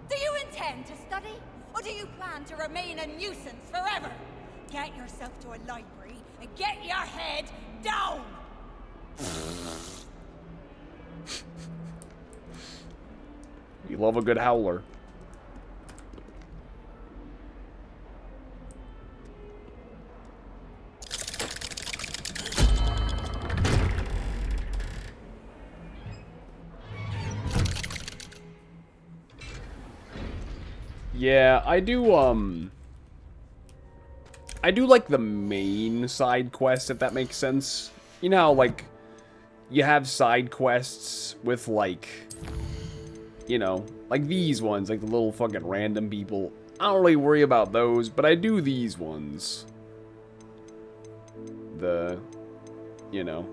Do you intend to study? Or do you plan to remain a nuisance forever? Get yourself to a library and get your head down! You love a good howler. Yeah, I do like the main side quest, if that makes sense. You know how, like, you have side quests with, like, you know, like these ones, like the little fucking random people. I don't really worry about those, but I do these ones. You know.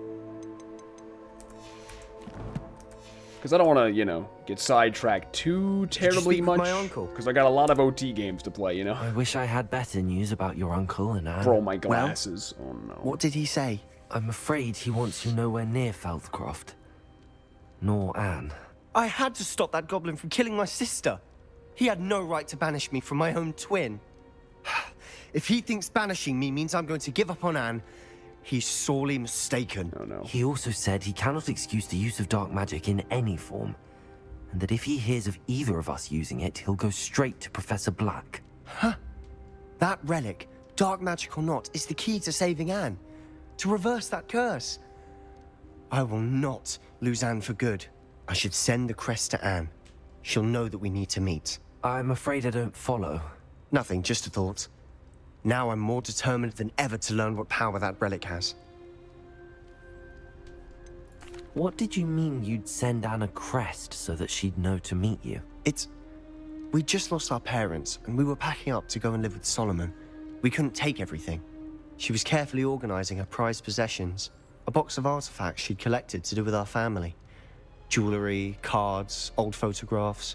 Because I don't want to, you know, get sidetracked too terribly much. My uncle? Because I got a lot of OT games to play, you know? I wish I had better news about your uncle and Anne. Bro, my glasses. Well, oh, no. What did he say? I'm afraid he wants you nowhere near Feldcroft. Nor Anne. I had to stop that goblin from killing my sister. He had no right to banish me from my own twin. If he thinks banishing me means I'm going to give up on Anne, He's sorely mistaken. Oh no. He also said he cannot excuse the use of dark magic in any form, and that if he hears of either of us using it, he'll go straight to Professor Black. Huh? That relic, dark magic or not, is the key to saving Anne. To reverse that curse. I will not lose Anne for good. I should send the crest to Anne. She'll know that we need to meet. I'm afraid I don't follow. Nothing, just a thought. Now I'm more determined than ever to learn what power that relic has. What did you mean you'd send Anne a crest so that she'd know to meet you? We just lost our parents, and we were packing up to go and live with Solomon. We couldn't take everything. She was carefully organizing her prized possessions, a box of artifacts she'd collected to do with our family. Jewelry, cards, old photographs.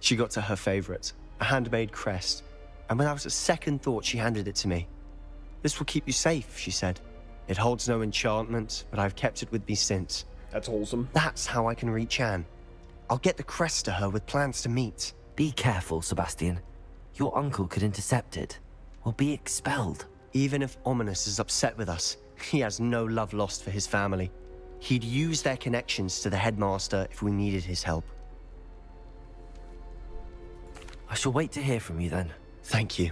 She got to her favorite, a handmade crest, and without a second thought, she handed it to me. "This will keep you safe," she said. "It holds no enchantment, but I've kept it with me since." That's wholesome. That's how I can reach Anne. I'll get the crest to her with plans to meet. Be careful, Sebastian. Your uncle could intercept it. We'll be expelled. Even if Ominous is upset with us, he has no love lost for his family. He'd use their connections to the headmaster if we needed his help. I shall wait to hear from you then. Thank you.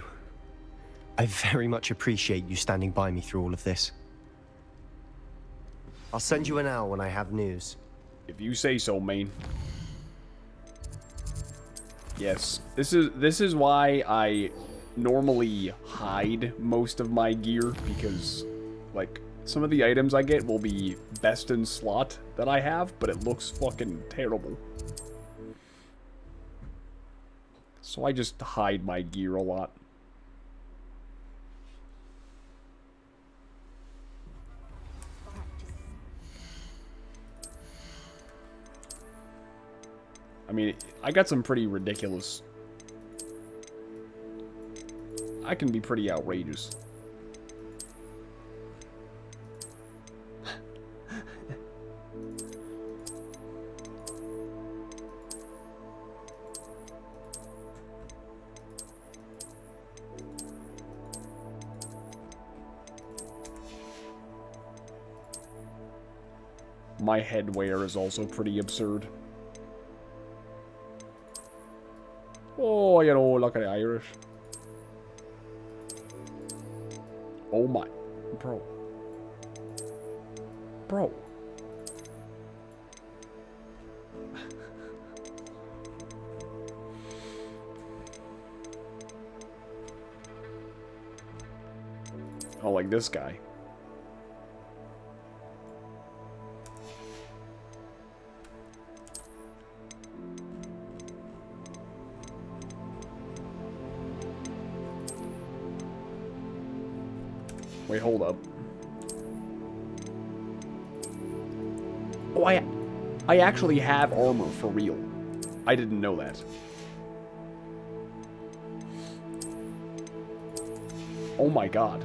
I very much appreciate you standing by me through all of this. I'll send you an hour when I have news. If you say so, main. Yes, this is why I normally hide most of my gear, because like some of the items I get will be best in slot that I have, but it looks fucking terrible. So I just hide my gear a lot. I mean, I got some pretty ridiculous... I can be pretty outrageous. My headwear is also pretty absurd. Oh, you know, look at the Irish. Oh my. Bro. Bro. Oh, like this guy. Wait, hold up. Oh, I actually have armor for real. I didn't know that. Oh my god.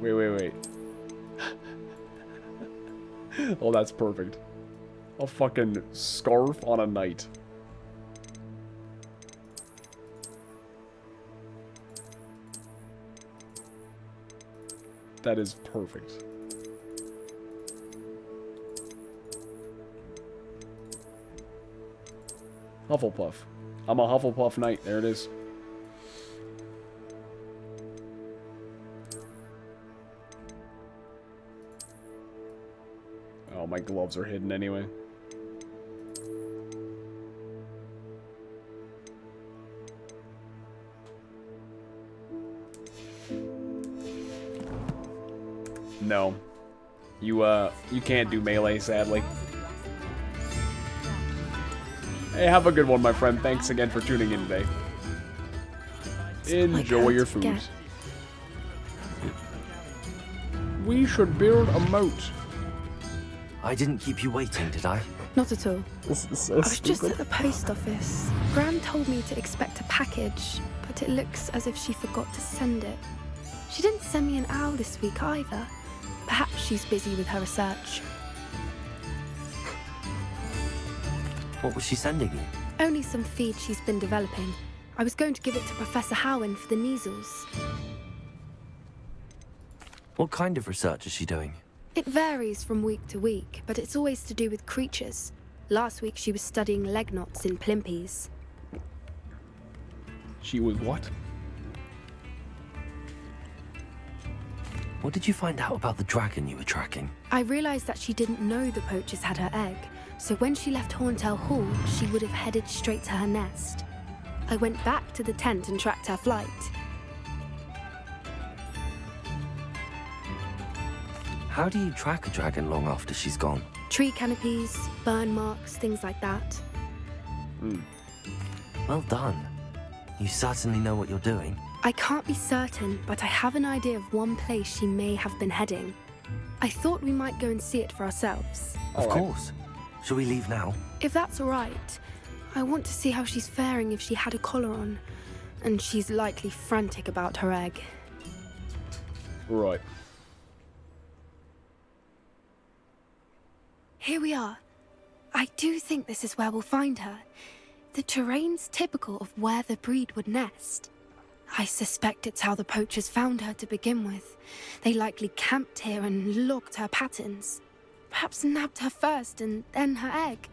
Wait. Oh, that's perfect. A fucking scarf on a knight. That is perfect. Hufflepuff. I'm a Hufflepuff knight. There it is. Oh, my gloves are hidden anyway. No. You can't do melee, sadly. Hey, have a good one, my friend. Thanks again for tuning in today. Enjoy your food. We should build a moat. I didn't keep you waiting, did I? Not at all. This is so I was stupid. just at the post office. Gran told me to expect a package, but it looks as if she forgot to send it. She didn't send me an owl this week either. Perhaps she's busy with her research. What was she sending you? Only some feed she's been developing. I was going to give it to Professor Howen for the measles. What kind of research is she doing? It varies from week to week, but it's always to do with creatures. Last week she was studying leg knots in plimpies. She was what? What did you find out about the dragon you were tracking? I realized that she didn't know the poachers had her egg, so when she left Horntail Hall, she would have headed straight to her nest. I went back to the tent and tracked her flight. How do you track a dragon long after she's gone? Tree canopies, burn marks, things like that. Well done. You certainly know what you're doing. I can't be certain, but I have an idea of one place she may have been heading. I thought we might go and see it for ourselves. Of course. Shall we leave now? If that's all right. I want to see how she's faring if she had a collar on. And she's likely frantic about her egg. Right. Here we are. I do think this is where we'll find her. The terrain's typical of where the breed would nest. I suspect it's how the poachers found her to begin with. They likely camped here and logged her patterns. Perhaps nabbed her first and then her egg.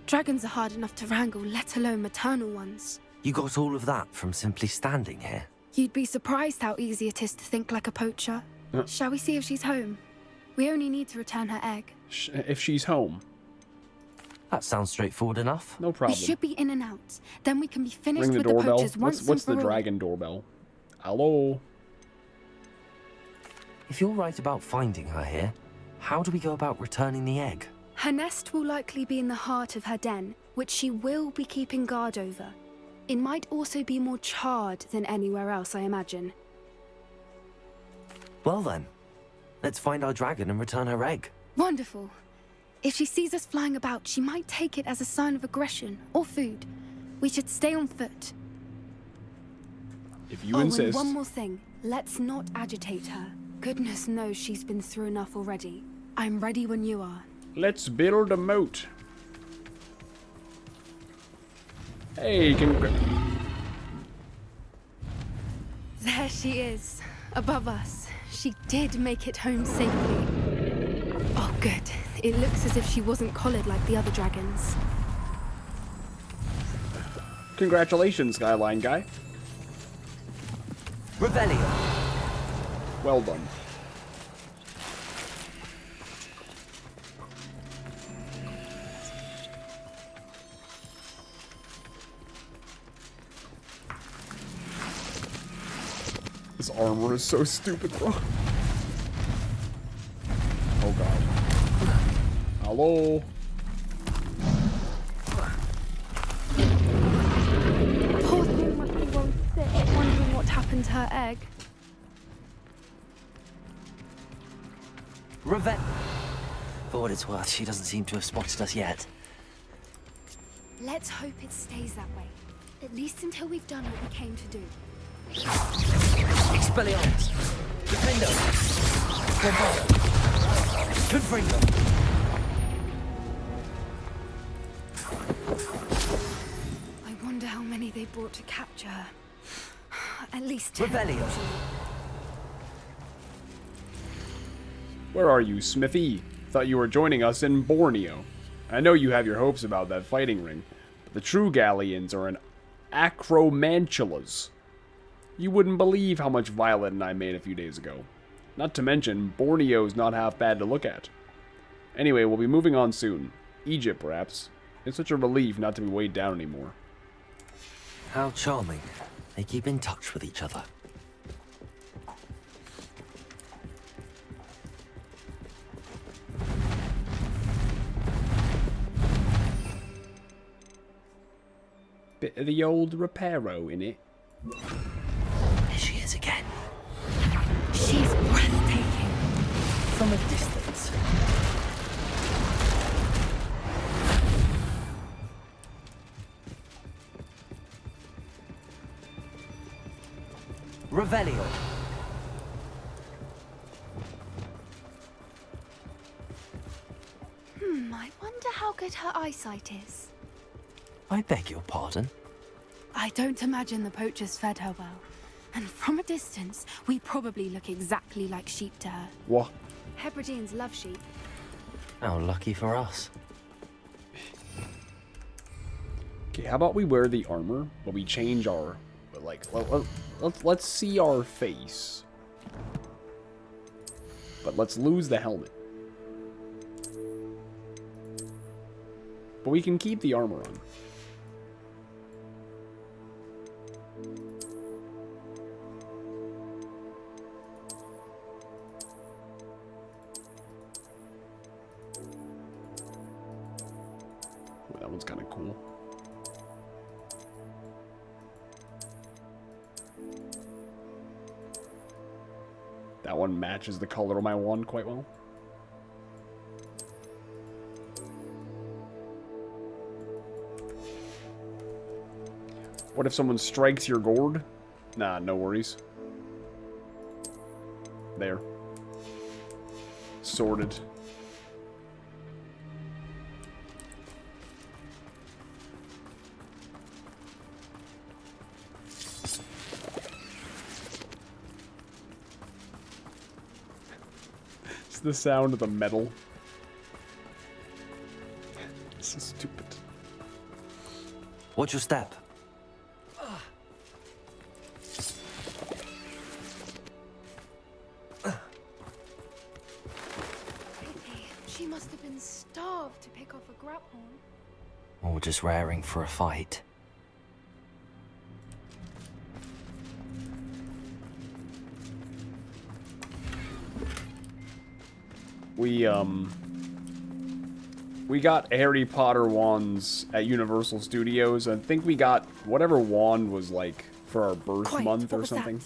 Dragons are hard enough to wrangle, let alone maternal ones. You got all of that from simply standing here? You'd be surprised how easy it is to think like a poacher. Shall we see if she's home? We only need to return her egg. If she's home. That sounds straightforward enough. No problem. We should be in and out. Then we can be finished Ring the with doorbell. the poachers once What's and the for all. dragon doorbell? Hello? If you're right about finding her here, how do we go about returning the egg? Her nest will likely be in the heart of her den, which she will be keeping guard over. It might also be more charred than anywhere else, I imagine. Well then, let's find our dragon and return her egg. Wonderful. If she sees us flying about, she might take it as a sign of aggression or food. We should stay on foot. If you insist. And one more thing. Let's not agitate her. Goodness knows she's been through enough already. I'm ready when you are. Let's build a moat. Hey, There she is, above us. She did make it home safely. Oh, good. It looks as if she wasn't collared like the other dragons. Congratulations, Skyline Guy. Revelio. Well done. This armor is so stupid, bro. Oh god. Hello? Poor thing must be well sick, wondering what happened to her egg. Revel. For what it's worth, she doesn't seem to have spotted us yet. Let's hope it stays that way. At least until we've done what we came to do. Expelliarmus. Defendo. Confringo. I wonder how many they brought to capture her. At least 10. Revelio. Where are you, Smithy? Thought you were joining us in Borneo. I know you have your hopes about that fighting ring, but the true Galleons are in Acromantulas. You wouldn't believe how much Violet and I made a few days ago. Not to mention, Borneo's not half bad to look at. Anyway, we'll be moving on soon. Egypt, perhaps. It's such a relief not to be weighed down anymore. How charming. They keep in touch with each other. Bit of the old reparo in it. There she is again. She's breathtaking. From a distance. Revelio. I wonder how good her eyesight is. I beg your pardon. I don't imagine the poachers fed her well. And from a distance, we probably look exactly like sheep to her. What? Hebrideans love sheep. How lucky for us. Okay, how about we wear the armor, but we change our, like, let's see our face. But let's lose the helmet. But we can keep the armor on. Ooh, that one's kind of cool. That one matches the color of my wand quite well. What if someone strikes your gourd? Nah, no worries. There. Sorted. It's the sound of the metal. This is stupid. Watch your step. She must have been starved to pick off a grapple. Or just raring for a fight. We got Harry Potter wands at Universal Studios. I think we got whatever wand was like for our birth month or something.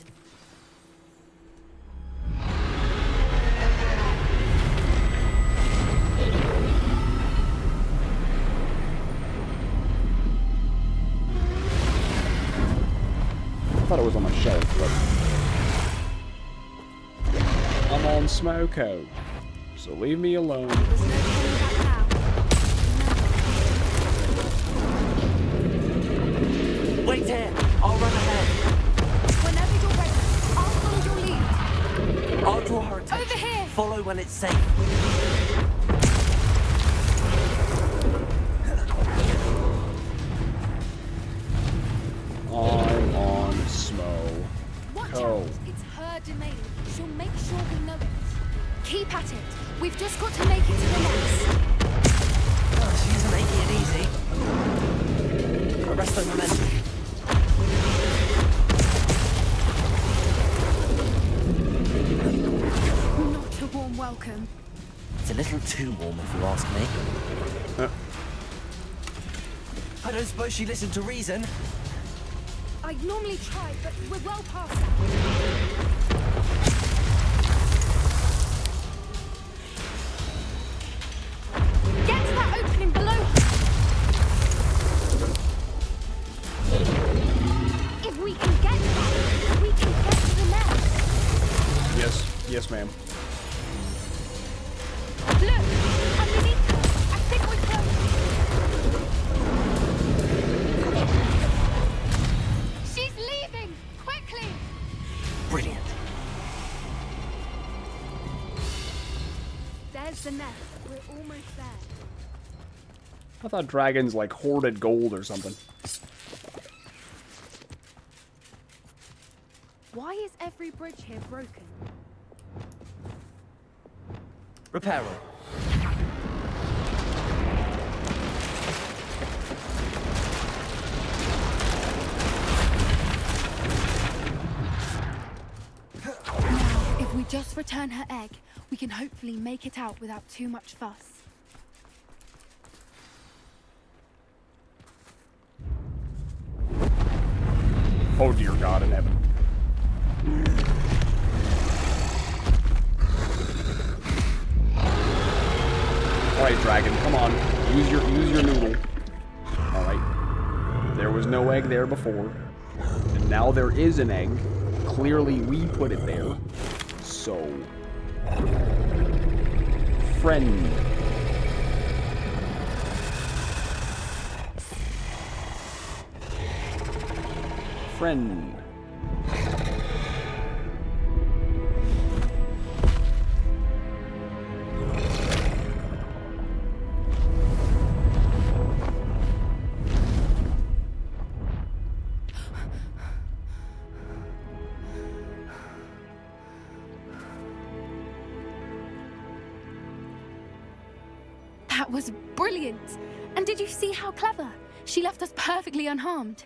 I thought it was on my shelf, but I'm on Smoko, so leave me alone. Wait here! I'll run ahead. Whenever you're ready, I'll follow your lead. I'll draw her attention. Over here! Follow when it's safe. I'm on Smo. Watch out! It's her domain. She'll make sure we know it. Keep at it. We've just got to make it to the next. Oh, she isn't making it easy. Arrest the momentum. Not a warm welcome. It's a little too warm, if you ask me. I don't suppose she listened to reason. I'd normally try, but we're well past that. Get to that opening below. If we can get to that, we can get to the next. Yes, ma'am. Look, underneath her. I think we're close. She's leaving! Quickly! Brilliant. There's the nest. We're almost there. I thought dragons like hoarded gold or something. Why is every bridge here broken? Repair her. Now, if we just return her egg, we can hopefully make it out without too much fuss. Oh dear God in heaven. Alright, dragon, come on. Use your noodle. Alright. There was no egg there before. And now there is an egg. Clearly we put it there. So. Friend. friend. That was brilliant! And did you see how clever? She left us perfectly unharmed.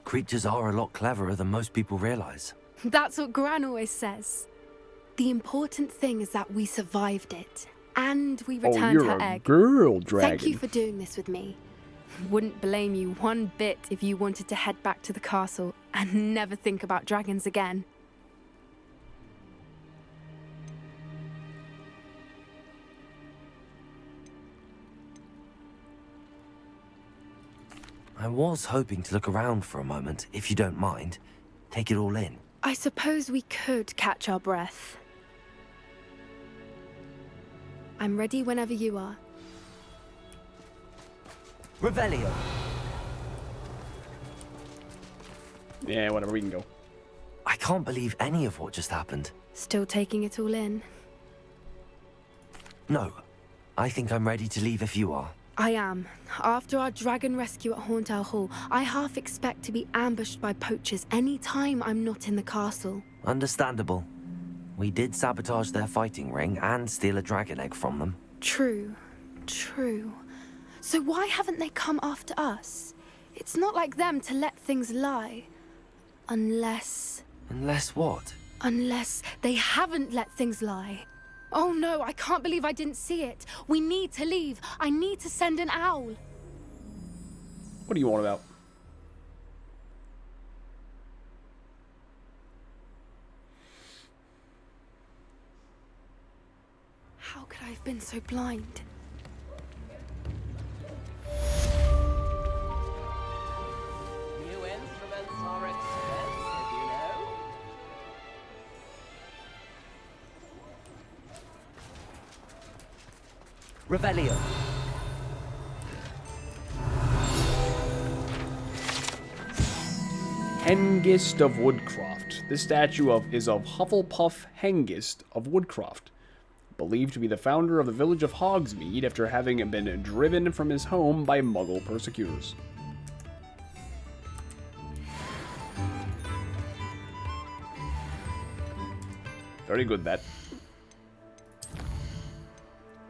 Creatures are a lot cleverer than most people realize. That's what Gran always says. The important thing is that we survived it. And we returned her egg. Girl dragon. Thank you for doing this with me. Wouldn't blame you one bit if you wanted to head back to the castle and never think about dragons again. I was hoping to look around for a moment, if you don't mind. Take it all in. I suppose we could catch our breath. I'm ready whenever you are. Revelio. Yeah, whatever, we can go. I can't believe any of what just happened. Still taking it all in? No. I think I'm ready to leave if you are. I am. After our dragon rescue at Haunt Owl Hall, I half expect to be ambushed by poachers any time I'm not in the castle. Understandable. We did sabotage their fighting ring and steal a dragon egg from them. True. True. So why haven't they come after us? It's not like them to let things lie. Unless... Unless what? Unless they haven't let things lie. Oh no, I can't believe I didn't see it. We need to leave. I need to send an owl. What do you want about? How could I have been so blind? New instruments are expensive, you know. Revelio. Hengist of Woodcroft. This statue is of Hufflepuff Hengist of Woodcroft, believed to be the founder of the village of Hogsmeade after having been driven from his home by Muggle persecutors. Very good, that.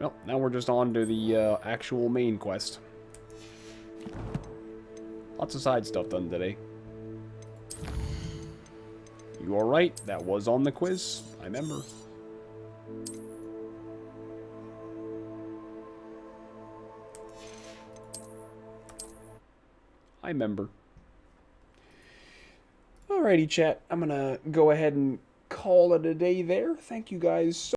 Well, now we're just on to the actual main quest. Lots of side stuff done today. You are right, that was on the quiz. I remember. I remember. Alrighty, chat. I'm gonna go ahead and call it a day there. Thank you guys so